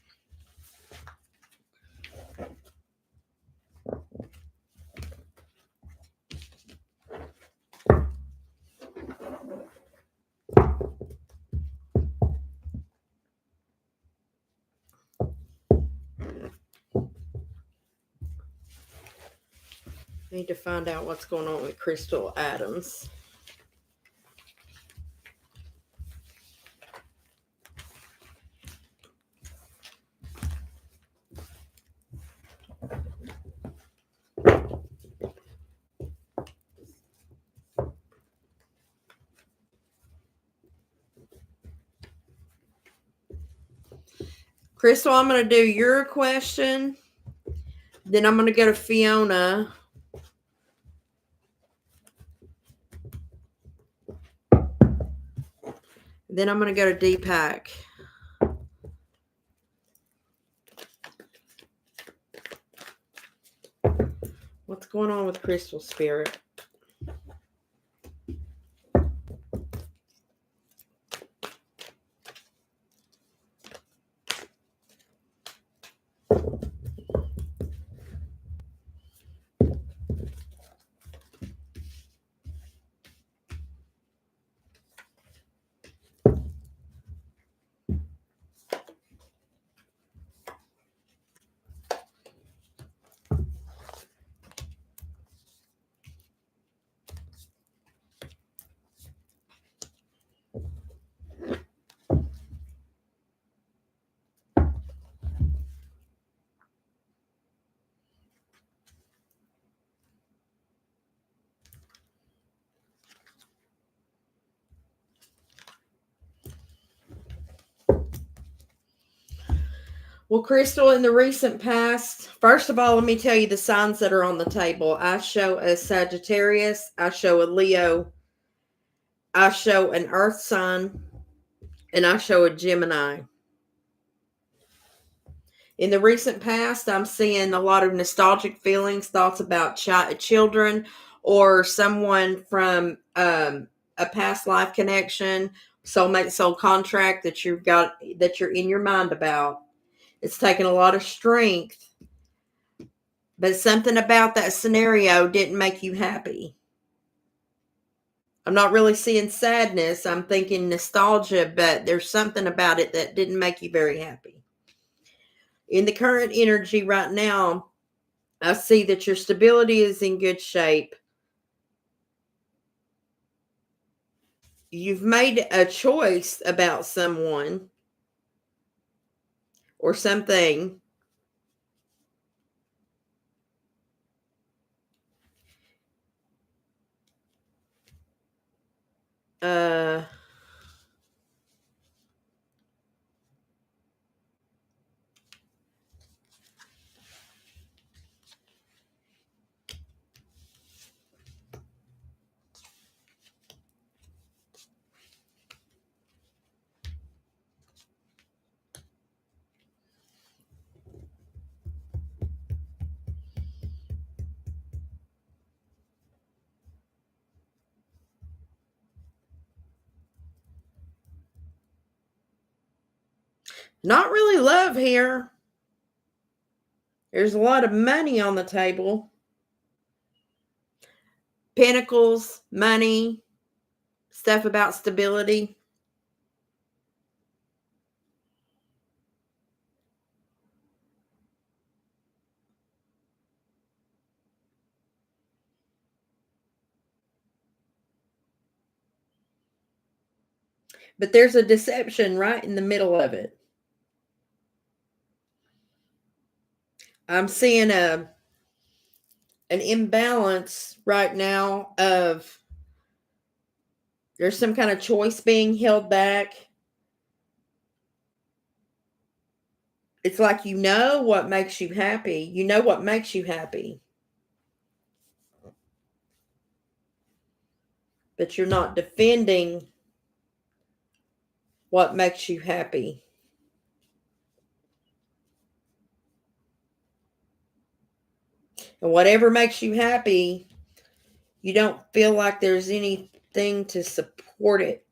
Need to find out what's going on with Crystal Adams. Crystal, I'm going to do your question. Then I'm going to go to Fiona. Then I'm going to go to Deepak. What's going on with Crystal Spirit? Well, Crystal, in the recent past, first of all, let me tell you the signs that are on the table. I show a Sagittarius, I show a Leo, I show an Earth sign, and I show a Gemini. In the recent past, I'm seeing a lot of nostalgic feelings, thoughts about children or someone from a past life connection, soulmate, soul contract that you're in your mind about. It's taken a lot of strength, but something about that scenario didn't make you happy. I'm not really seeing sadness. I'm thinking nostalgia, but there's something about it that didn't make you very happy. In the current energy right now, I see that your stability is in good shape. You've made a choice about someone or something. Uh, not really love here. There's a lot of money on the table. Pentacles, money, stuff about stability. But there's a deception right in the middle of it. I'm seeing an imbalance right now of there's some kind of choice being held back. It's like you know what makes you happy. You know what makes you happy. But you're not defending what makes you happy. And whatever makes you happy, You don't feel like there's anything to support it.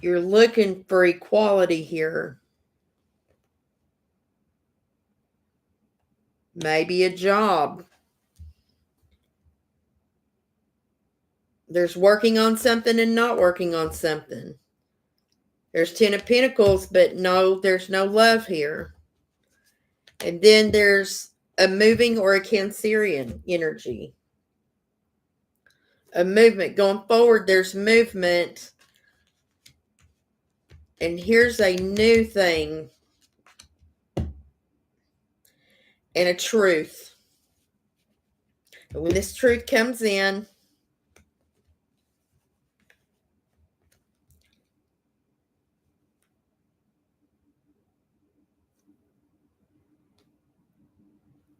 You're looking for equality here. Maybe a job. There's working on something and not working on something. There's 10 of Pentacles, but no, there's no love here. And then there's a moving or a Cancerian energy. A movement. Going forward, there's movement. And here's a new thing. And a truth. And when this truth comes in,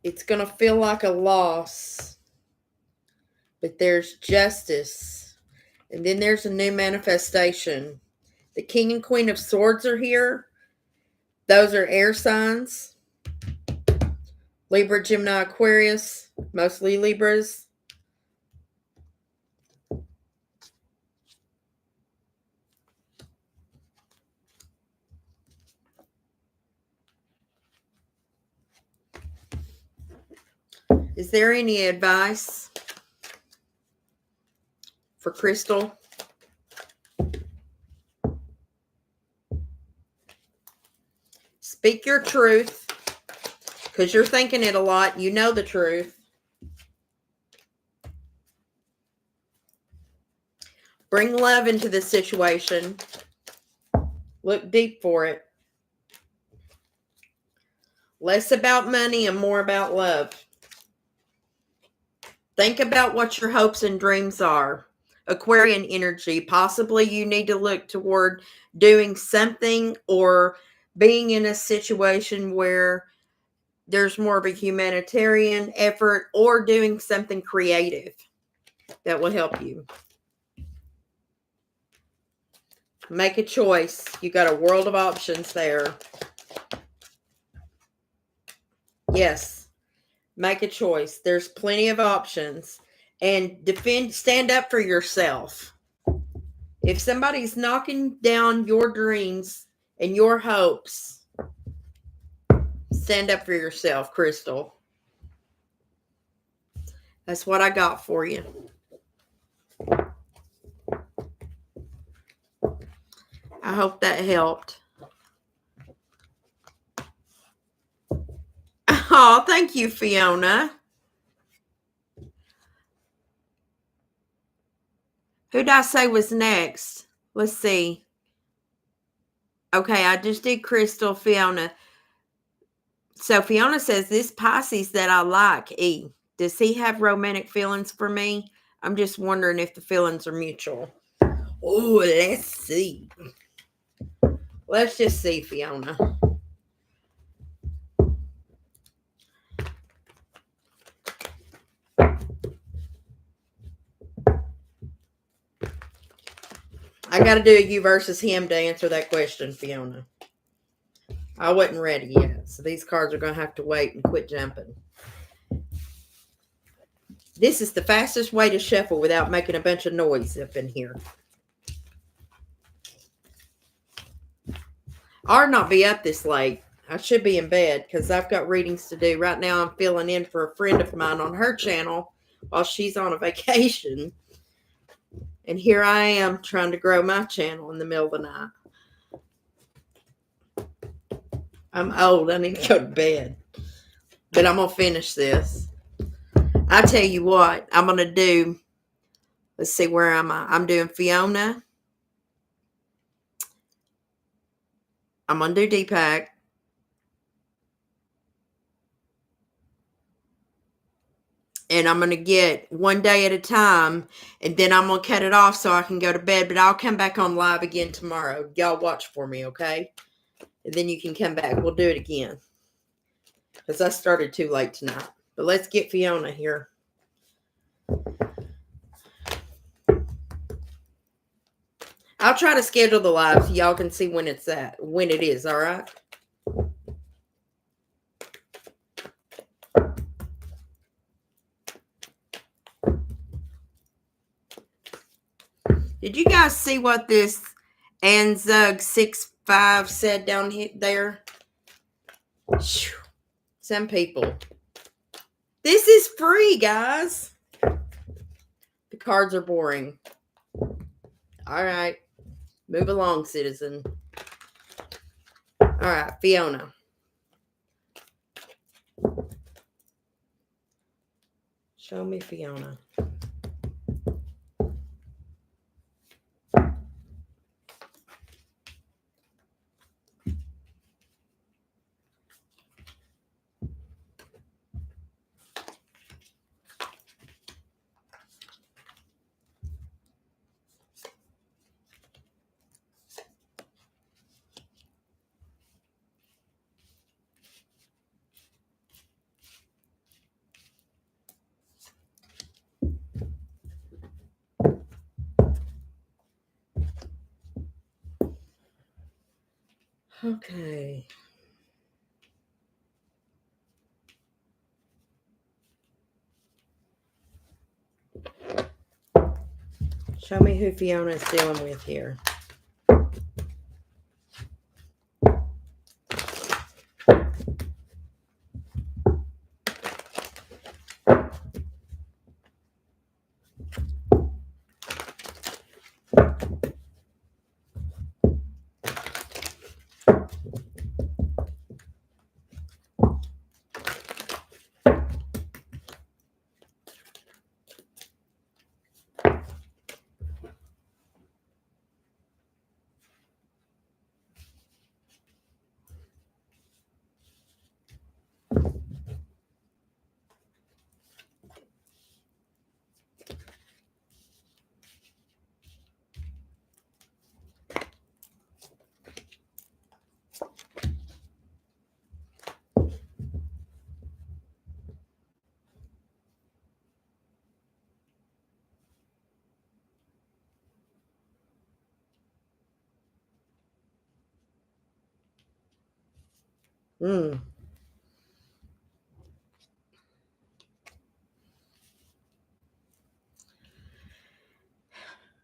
it's going to feel like a loss. But there's justice. And then there's a new manifestation. The King and Queen of Swords are here. Those are air signs. Libra, Gemini, Aquarius. Mostly Libras. Is there any advice for Crystal? Speak your truth, because you're thinking it a lot. You know the truth. Bring love into the situation. Look deep for it. Less about money and more about love. Think about what your hopes and dreams are. Aquarian energy. Possibly you need to look toward doing something or being in a situation where there's more of a humanitarian effort or doing something creative that will help you. Make a choice. You got a world of options there. Yes. Make a choice. There's plenty of options. And stand up for yourself. If somebody's knocking down your dreams and your hopes, stand up for yourself, Crystal. That's what I got for you. I hope that helped. Oh, thank you, Fiona. Who did I say was next? Let's see. Okay, I just did Crystal, Fiona. So Fiona says, this Pisces that I like, E, does he have romantic feelings for me? I'm just wondering if the feelings are mutual. Oh, let's see. Let's just see, Fiona. I got to do a you versus him to answer that question, Fiona. I wasn't ready yet, so these cards are going to have to wait and quit jumping. This is the fastest way to shuffle without making a bunch of noise up in here. Or not be up this late. I should be in bed because I've got readings to do. Right now I'm filling in for a friend of mine on her channel while she's on a vacation. And here I am trying to grow my channel in the middle of the night. I'm old. I need to go to bed. But I'm going to finish this. I tell you what, I'm going to do. Let's see, where am I? I'm doing Fiona. I'm going to do Deepak. And I'm going to get one day at a time. And then I'm going to cut it off so I can go to bed. But I'll come back on live again tomorrow. Y'all watch for me, okay? And then you can come back. We'll do it again. Because I started too late tonight. But let's get Fiona here. I'll try to schedule the live so y'all can see when it is, all right? Did you guys see what this Anzug 65 said down there? Some people. This is free, guys. The cards are boring. All right. Move along, citizen. All right, Fiona. Show me Fiona. Okay. Show me who Fiona's dealing with here.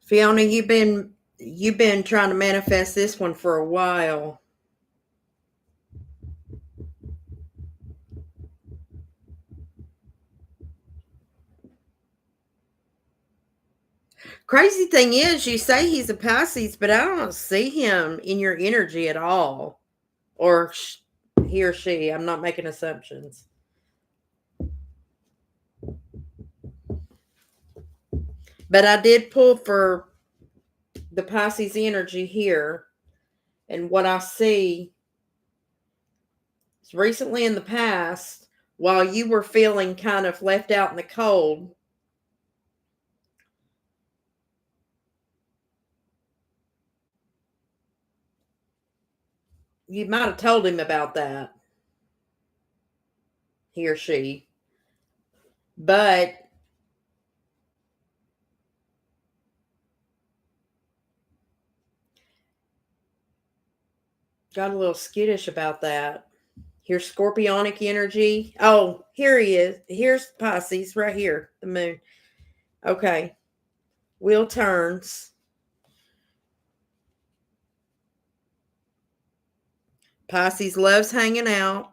Fiona, you've been trying to manifest this one for a while. Crazy thing is, you say he's a Pisces, but I don't see him in your energy at all. Or he or she. I'm not making assumptions. But I did pull for the Pisces energy here. And what I see is recently in the past, while you were feeling kind of left out in the cold, you might have told him about that, he or she. But got a little skittish about that. Here's Scorpionic energy. Oh, here he is. Here's Pisces right here, the moon. Okay. Wheel turns. Pisces loves hanging out.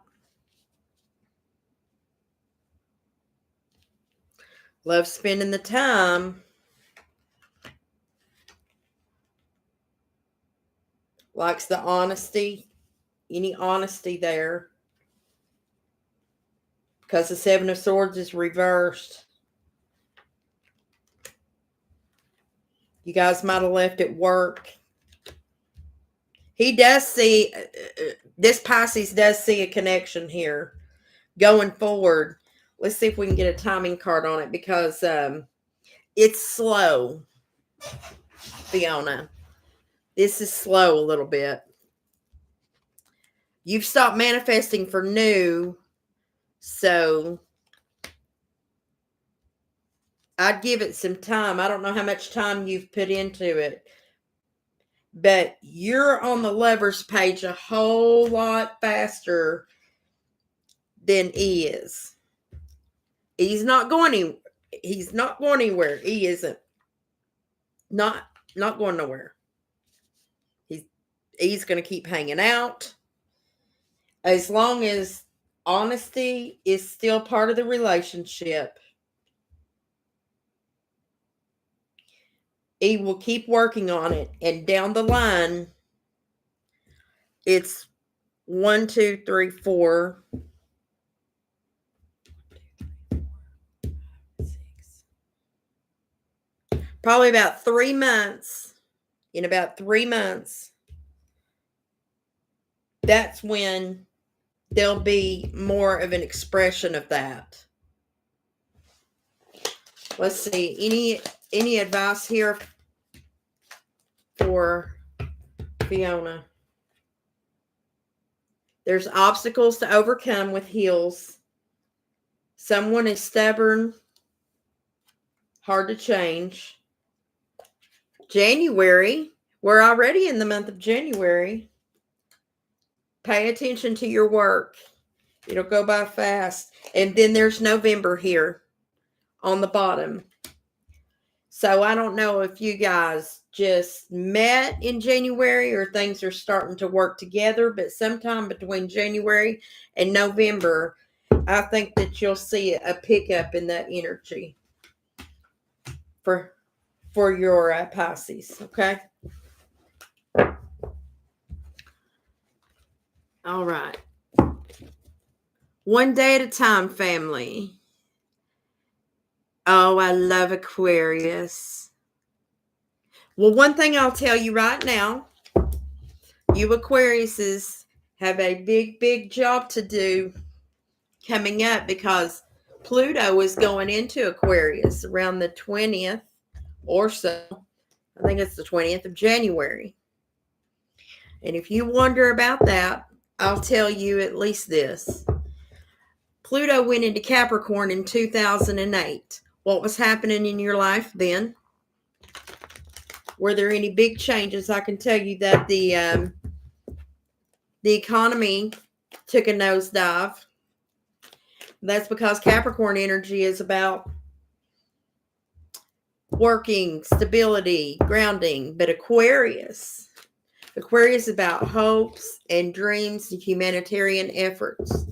Loves spending the time. Likes the honesty. Any honesty there. Because the Seven of Swords is reversed. You guys might have left at work. He does see, this Pisces does see a connection here going forward. Let's see if we can get a timing card on it, because it's slow, Fiona. This is slow a little bit. You've stopped manifesting for new, so I'd give it some time. I don't know how much time you've put into it, but you're on the Lovers page a whole lot faster than he is. He's not going anywhere. He isn't. Not Not going nowhere. He's going to keep hanging out. As long as honesty is still part of the relationship, he will keep working on it. And down the line, it's 1, 2, 3, 4, 6. Probably about 3 months. In about 3 months, that's when there'll be more of an expression of that. Let's see. Any advice here for Fiona? There's obstacles to overcome with heels. Someone is stubborn, hard to change. January, we're already in the month of January. Pay attention to your work. It'll go by fast. And then there's November here on the bottom. So I don't know if you guys just met in January or things are starting to work together, but sometime between January and November, I think that you'll see a pickup in that energy for your Pisces, okay? All right. One day at a time, family. Oh, I love Aquarius. Well, one thing I'll tell you right now, you Aquariuses have a big, big job to do coming up because Pluto is going into Aquarius around the 20th or so. I think it's the 20th of January. And if you wonder about that, I'll tell you at least this. Pluto went into Capricorn in 2008. What was happening in your life then? Were there any big changes? I can tell you that the economy took a nosedive. That's because Capricorn energy is about working, stability, grounding. But Aquarius is about hopes and dreams and humanitarian efforts.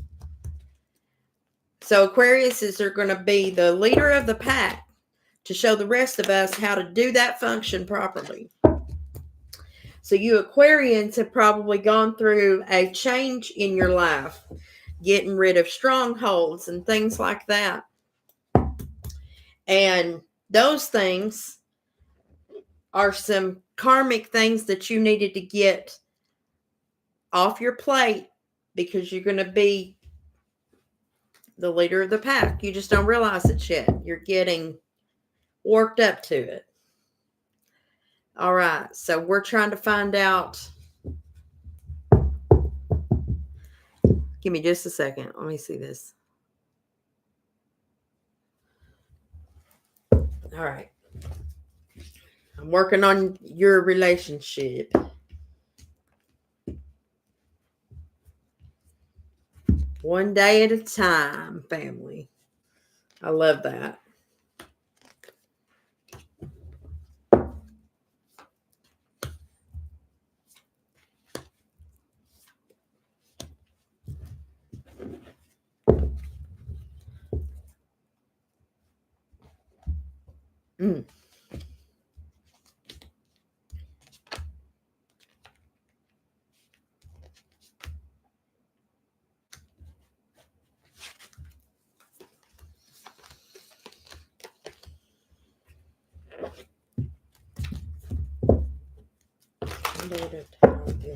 So Aquariuses are going to be the leader of the pack to show the rest of us how to do that function properly. So you Aquarians have probably gone through a change in your life, getting rid of strongholds and things like that. And those things are some karmic things that you needed to get off your plate because you're going to be the leader of the pack. You just don't realize it yet. You're getting worked up to it. All right. So we're trying to find out. Give me just a second. Let me see this. All right. I'm working on your relationship. One day at a time, family. I love that. Mm. One day at a time, yeah.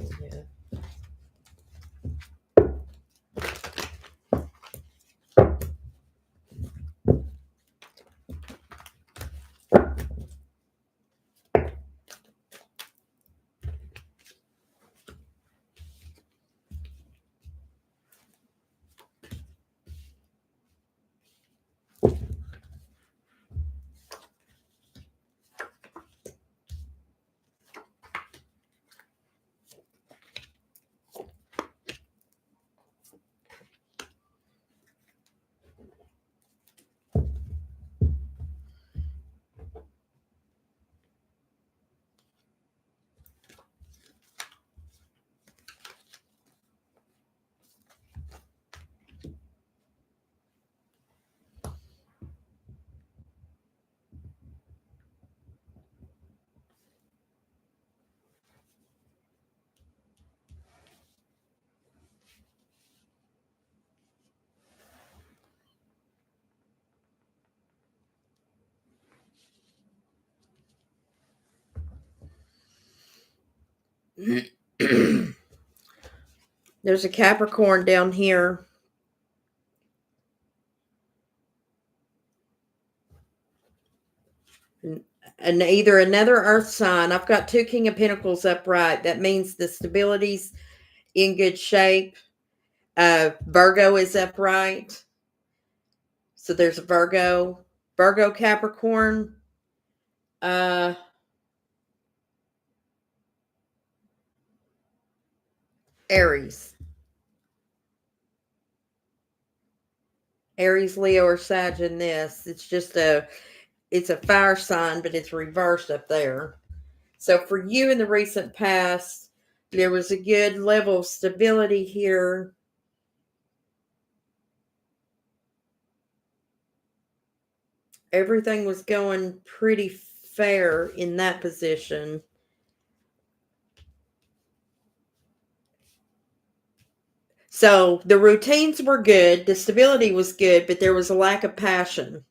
There's a Capricorn down here. And either another earth sign. I've got 2 King of Pentacles upright. That means the stability's in good shape. Virgo is upright. So there's a Virgo. Virgo, Capricorn. Aries. Aries, Leo, or Sag in this. It's a fire sign, but it's reversed up there. So for you in the recent past, there was a good level of stability here. Everything was going pretty fair in that position. So the routines were good, the stability was good, but there was a lack of passion.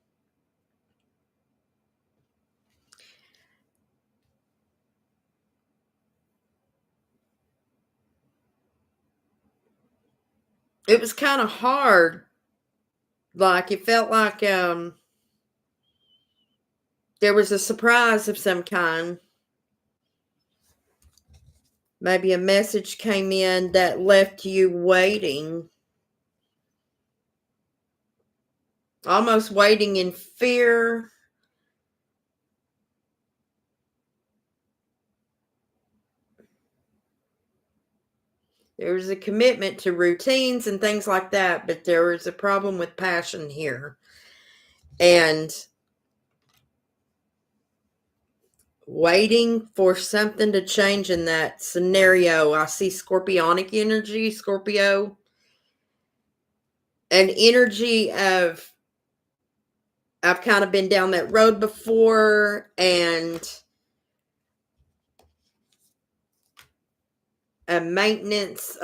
It was kind of hard. Like it felt like there was a surprise of some kind. Maybe a message came in that left you waiting. Almost waiting in fear. There was a commitment to routines and things like that, but there was a problem with passion here. And waiting for something to change in that scenario. I see scorpionic energy, Scorpio. An energy of, I've kind of been down that road before, and a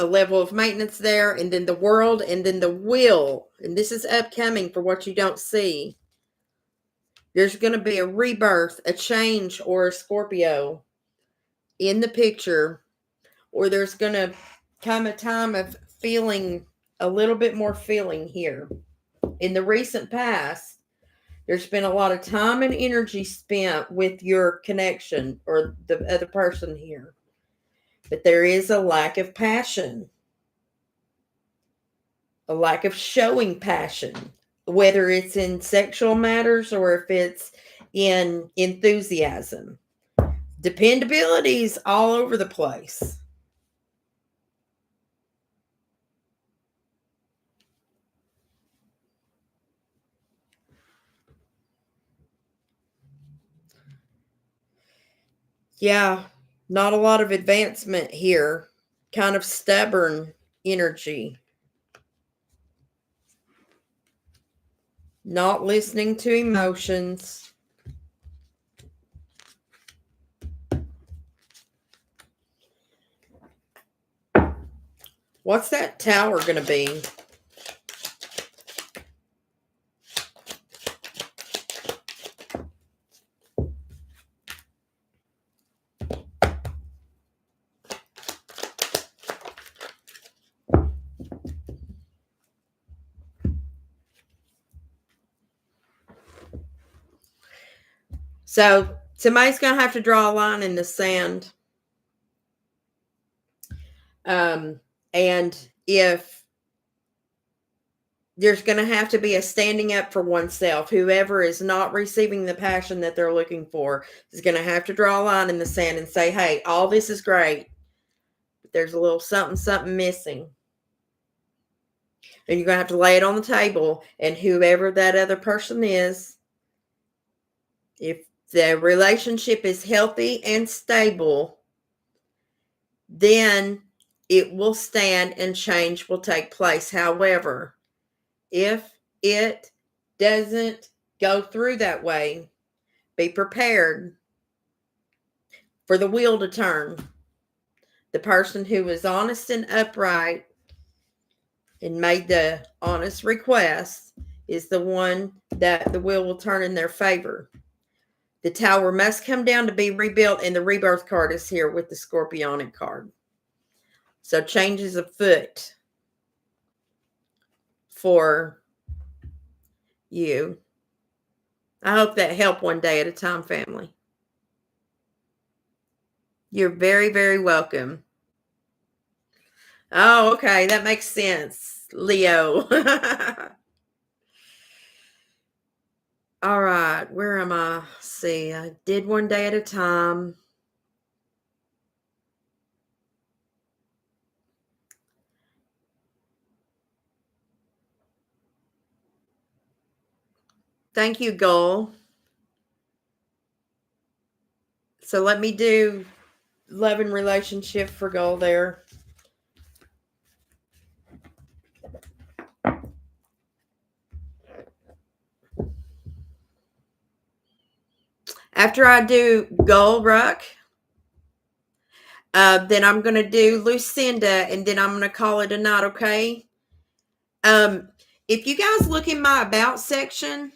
level of maintenance there, and then the world, and then the will. And this is upcoming for what you don't see. There's going to be a rebirth, a change, or a Scorpio in the picture, or there's going to come a time of feeling a little bit more feeling here. In the recent past, there's been a lot of time and energy spent with your connection or the other person here. But there is a lack of passion, a lack of showing passion, whether it's in sexual matters or if it's in enthusiasm. Dependability is all over the place. Yeah, not a lot of advancement here. Kind of stubborn energy. Not listening to emotions. What's that tower going to be? So somebody's going to have to draw a line in the sand. And if there's going to have to be a standing up for oneself, whoever is not receiving the passion that they're looking for is going to have to draw a line in the sand and say, hey, all this is great, but there's a little something missing. And you're going to have to lay it on the table, and whoever that other person is, if the relationship is healthy and stable, then it will stand and change will take place. However, if it doesn't go through that way, be prepared for the wheel to turn. The person who is honest and upright and made the honest request is the one that the wheel will turn in their favor. The tower must come down to be rebuilt, and the rebirth card is here with the Scorpionic card. So changes afoot for you. I hope that helped one day at a time, family. You're very, very welcome. Oh, okay. That makes sense, Leo. All right. Where am I? Let's see. I did one day at a time. Thank you, Goal. So let me do love and relationship for Goal there. After I do Goal Ruck, then I'm going to do Lucinda, and then I'm going to call it a night, okay? If you guys look in my About section,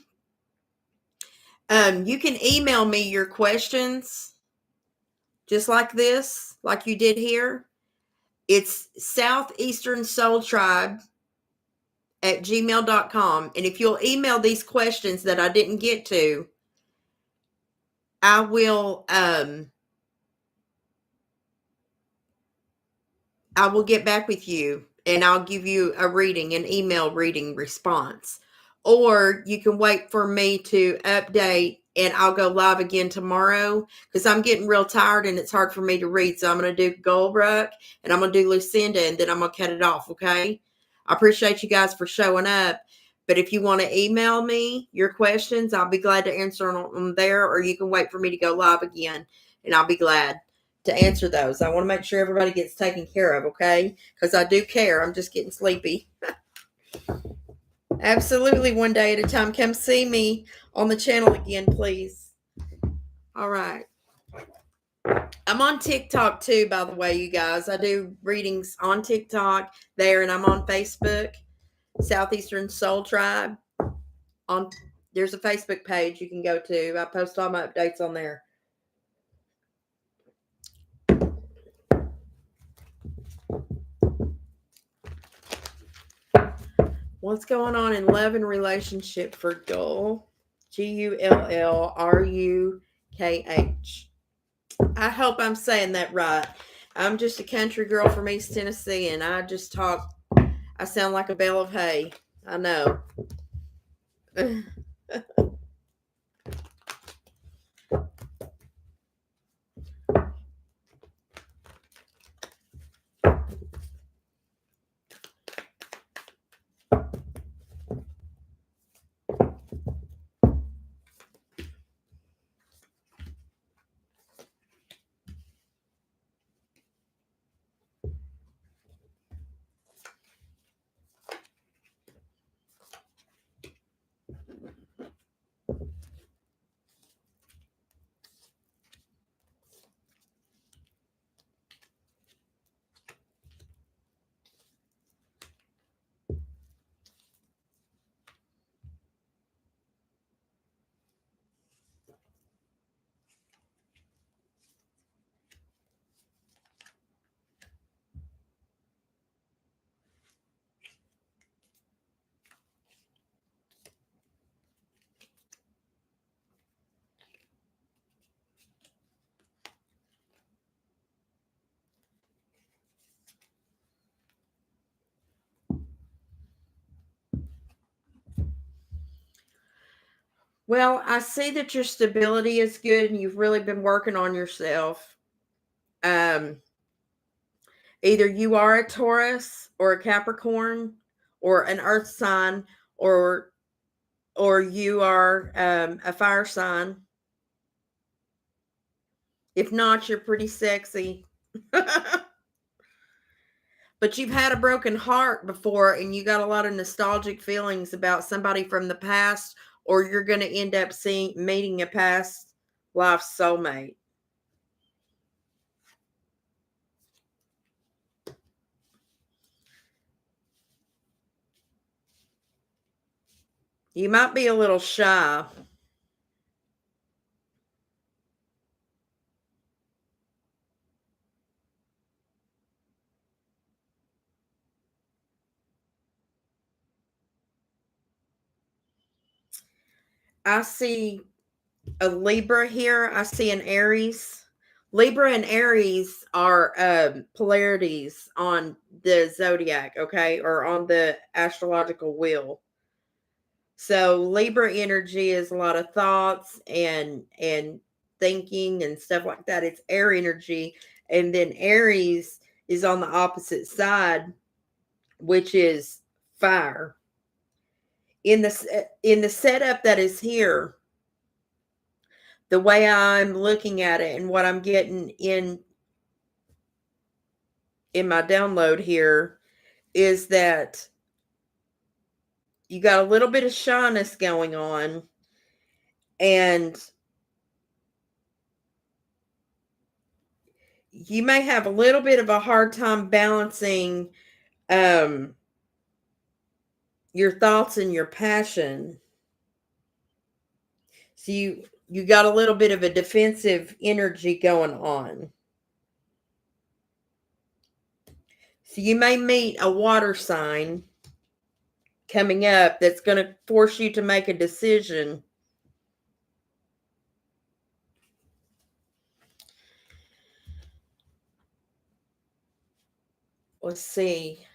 you can email me your questions just like this, like you did here. It's Southeastern Soul Tribe at gmail.com. And if you'll email these questions that I didn't get to, I will get back with you, and I'll give you a reading, an email reading response. Or you can wait for me to update, and I'll go live again tomorrow because I'm getting real tired and it's hard for me to read. So I'm going to do Goldbrook, and I'm going to do Lucinda, and then I'm going to cut it off, okay? I appreciate you guys for showing up. But if you want to email me your questions, I'll be glad to answer them there, or you can wait for me to go live again, and I'll be glad to answer those. I want to make sure everybody gets taken care of, okay? Because I do care. I'm just getting sleepy. Absolutely, one day at a time. Come see me on the channel again, please. All right. I'm on TikTok too, by the way, you guys. I do readings on TikTok there, and I'm on Facebook, Southeastern Soul Tribe. There's a Facebook page you can go to. I post all my updates on there. What's going on in love and relationship for Gull? Gullrukh. I hope I'm saying that right. I'm just a country girl from East Tennessee, and I just talk. I sound like a bale of hay. I know. Well, I see that your stability is good, and you've really been working on yourself. Um, Either you are a Taurus or a Capricorn or an Earth sign, or you are a fire sign. If not, you're pretty sexy. But you've had a broken heart before, and you got a lot of nostalgic feelings about somebody from the past, or you're going to end up meeting a past life soulmate. You might be a little shy. I see a Libra here. I see an Aries. Libra and Aries are polarities on the zodiac, okay, or on the astrological wheel. So Libra energy is a lot of thoughts and thinking and stuff like that. It's air energy, and then Aries is on the opposite side, which is fire. In the setup that is here, the way I'm looking at it and what I'm getting in my download here is that you got a little bit of shyness going on, and you may have a little bit of a hard time balancing um your thoughts and your passion. So you got a little bit of a defensive energy going on. So you may meet a water sign coming up that's going to force you to make a decision. Let's see.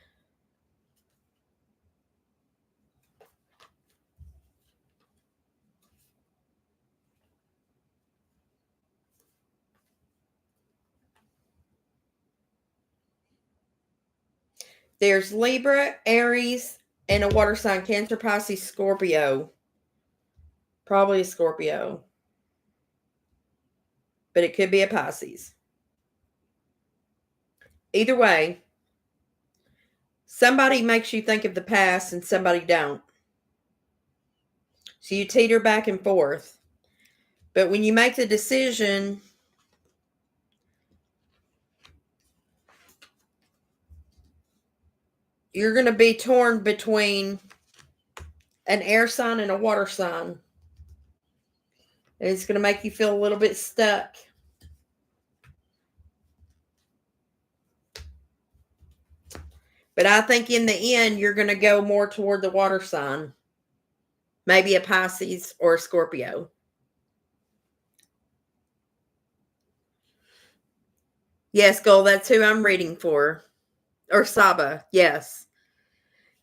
There's Libra, Aries, and a water sign, Cancer, Pisces, Scorpio. Probably a Scorpio, but it could be a Pisces. Either way, somebody makes you think of the past and somebody don't. So you teeter back and forth. But when you make the decision, you're going to be torn between an air sign and a water sign. And it's going to make you feel a little bit stuck. But I think in the end, you're going to go more toward the water sign. Maybe a Pisces or a Scorpio. Yes, Gold, that's who I'm reading for. Or Saba, yes.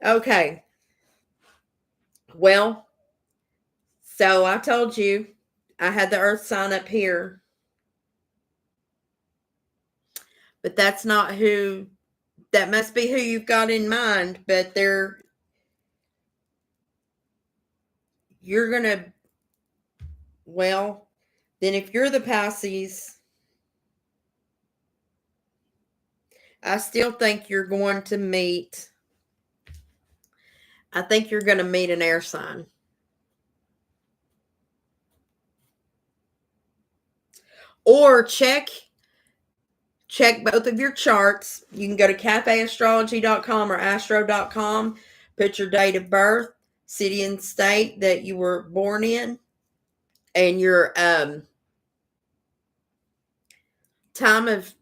Okay. Well, so I told you I had the earth sign up here. But that's not who, that must be who you've got in mind. But you're going to, well, then if you're the Pisces, I still think you're going to meet, I think you're going to meet an air sign. Or check both of your charts. You can go to cafeastrology.com or astro.com, put your date of birth, city and state that you were born in, and your time of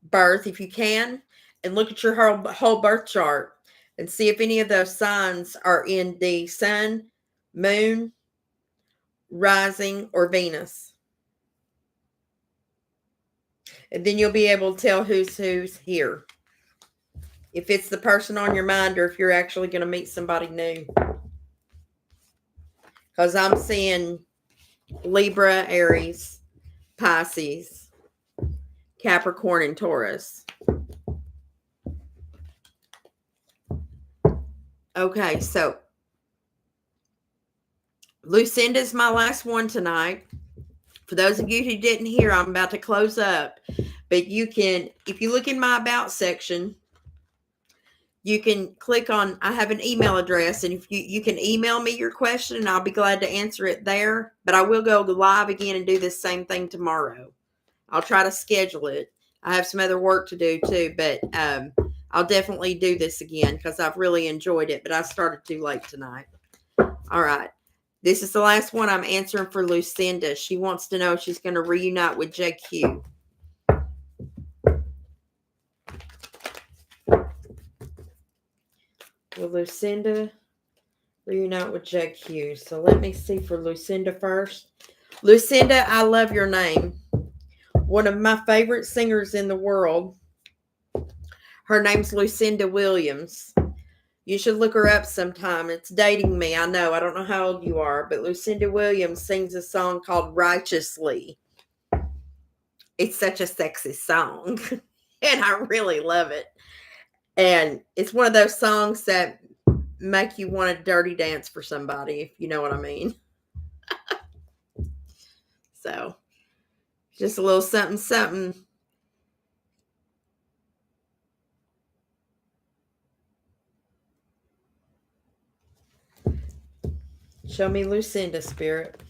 birth if you can, and look at your whole birth chart and see if any of those signs are in the sun, moon, rising, or Venus. And then you'll be able to tell who's here. If it's the person on your mind or if you're actually going to meet somebody new. Because I'm seeing Libra, Aries, Pisces, Capricorn, and Taurus. Okay, so Lucinda's my last one tonight. For those of you who didn't hear, I'm about to close up. But you can, if you look in my About section, you can click on, I have an email address, and if you can email me your question, and I'll be glad to answer it there. But I will go live again and do this same thing tomorrow. I'll try to schedule it. I have some other work to do too, but I'll definitely do this again because I've really enjoyed it, but I started too late tonight. All right. This is the last one I'm answering for Lucinda. She wants to know if she's going to reunite with JQ. Will Lucinda Reunite with JQ. So let me see for Lucinda first. Lucinda, I love your name. One of my favorite singers in the world. Her name's Lucinda Williams. You should look her up sometime. It's dating me. I know. I don't know how old you are, but Lucinda Williams sings a song called Righteously. It's such a sexy song, and I really love it. And it's one of those songs that make you want to dirty dance for somebody, if you know what I mean. So, just a little something, something. Show me Lucinda, spirit.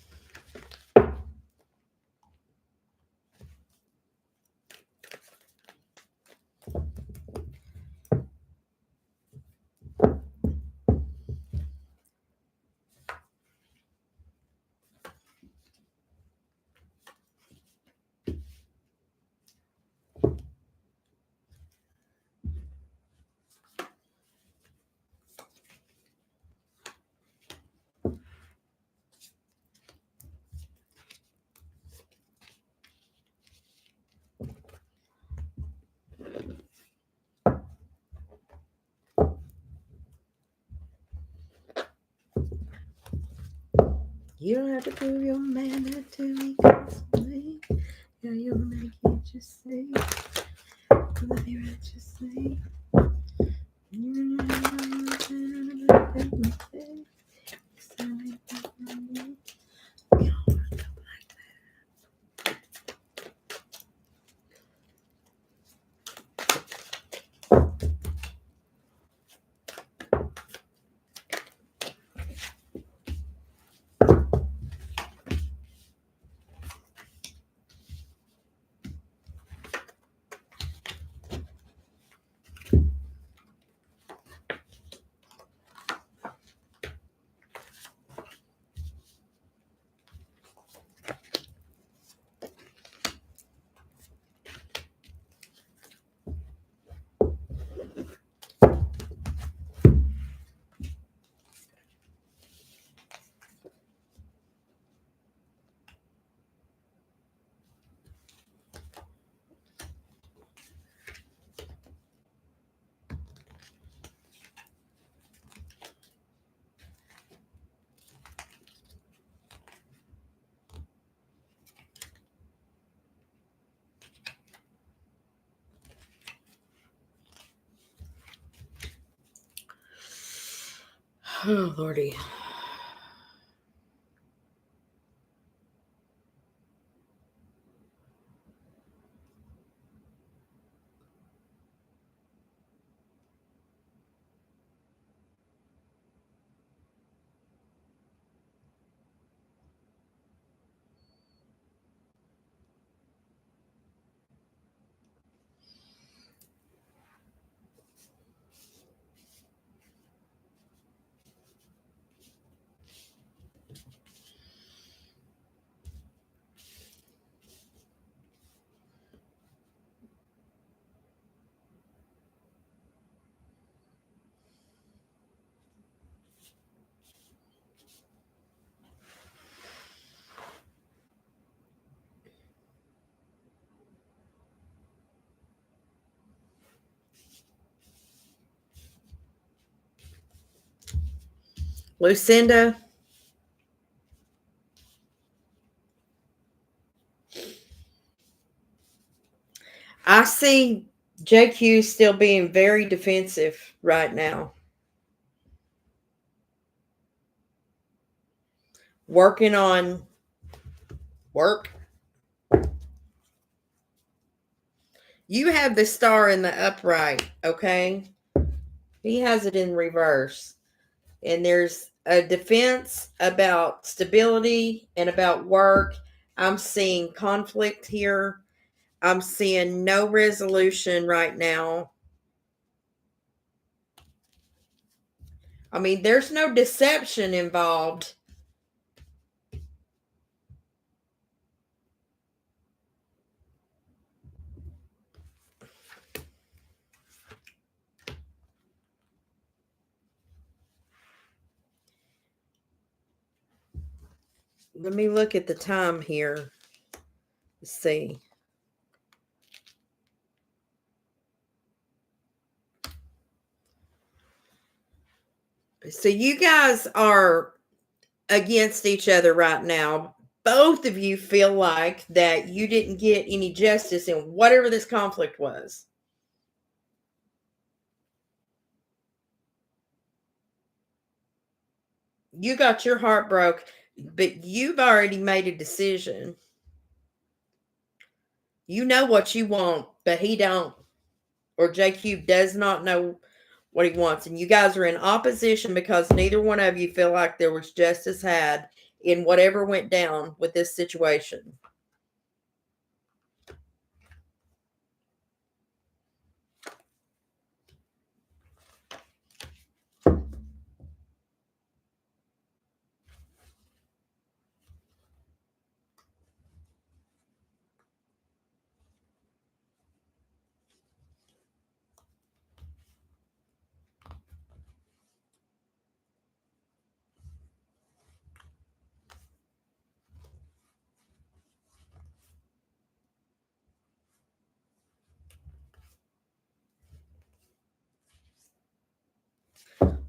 You don't have to prove your man to me constantly. Yeah, you'll make it just say, love you righteously. Oh, Lordy. Lucinda, I see JQ still being very defensive right now. Working on work. You have the star in the upright, okay? He has it in reverse. And there's a defense about stability and about work. I'm seeing conflict here. I'm seeing no resolution right now. I mean, there's no deception involved. Let me look at the time here. Let's see. So you guys are against each other right now. Both of you feel like that you didn't get any justice in whatever this conflict was. You got your heart broke, but you've already made a decision. You know what you want, but he don't. Or JQ does not know what he wants. And you guys are in opposition because neither one of you feel like there was justice had in whatever went down with this situation.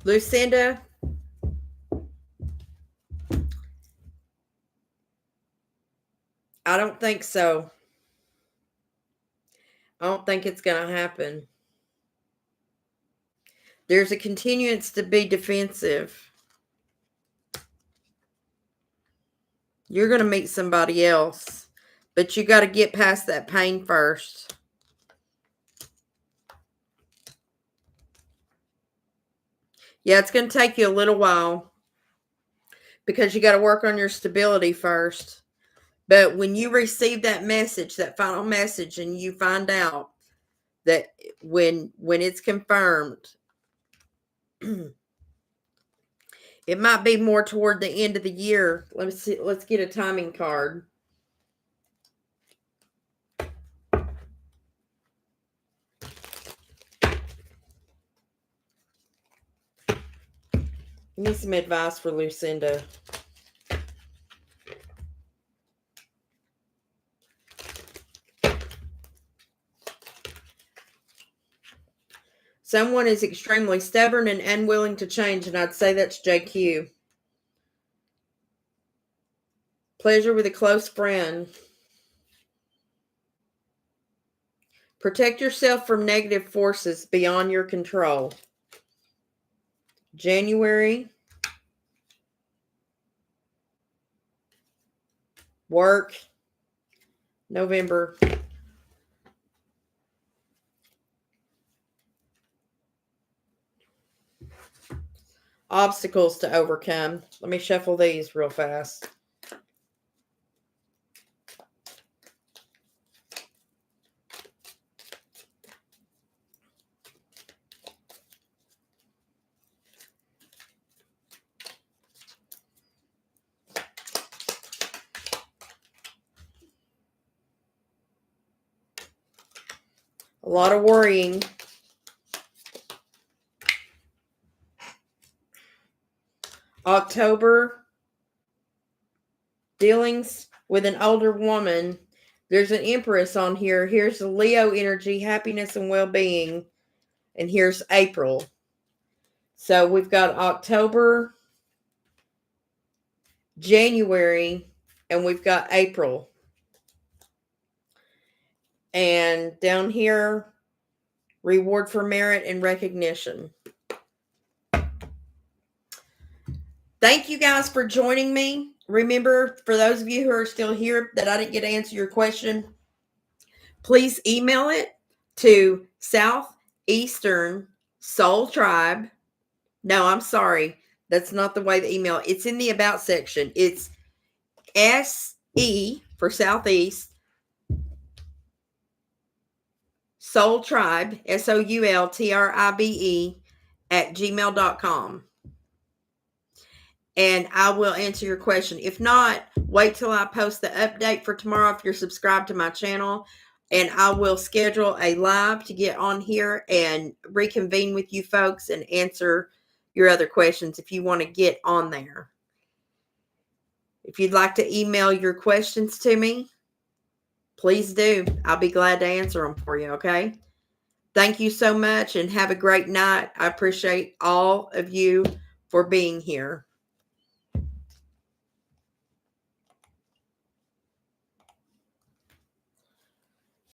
Lucinda, I don't think so. I don't think it's going to happen. There's a continuance to be defensive. You're going to meet somebody else, but you got to get past that pain first. Yeah, it's going to take you a little while because you got to work on your stability first. But when you receive that message, that final message, and you find out that when it's confirmed, it might be more toward the end of the year. Let me see. Let's get a timing card. Give me some advice for Lucinda. Someone is extremely stubborn and unwilling to change, and I'd say that's JQ. Pleasure with a close friend. Protect yourself from negative forces beyond your control. January. Work. November. Obstacles to overcome. Let me shuffle these real fast. A lot of worrying. October. Dealings with an older woman. There's an Empress on here. Here's the Leo energy, happiness and well-being. And here's April. So we've got October, January, and we've got April. And down here, reward for merit and recognition. Thank you guys for joining me. Remember, for those of you who are still here that I didn't get to answer your question, please email it to Southeastern Soul Tribe. No, I'm sorry. That's not the way the email. It's in the about section. It's SE for Southeast Soul Tribe, SOULTRIBE @gmail.com. And I will answer your question. If not, wait till I post the update for tomorrow if you're subscribed to my channel. And I will schedule a live to get on here and reconvene with you folks and answer your other questions if you want to get on there. If you'd like to email your questions to me, please do. I'll be glad to answer them for you, okay? Thank you so much and have a great night. I appreciate all of you for being here.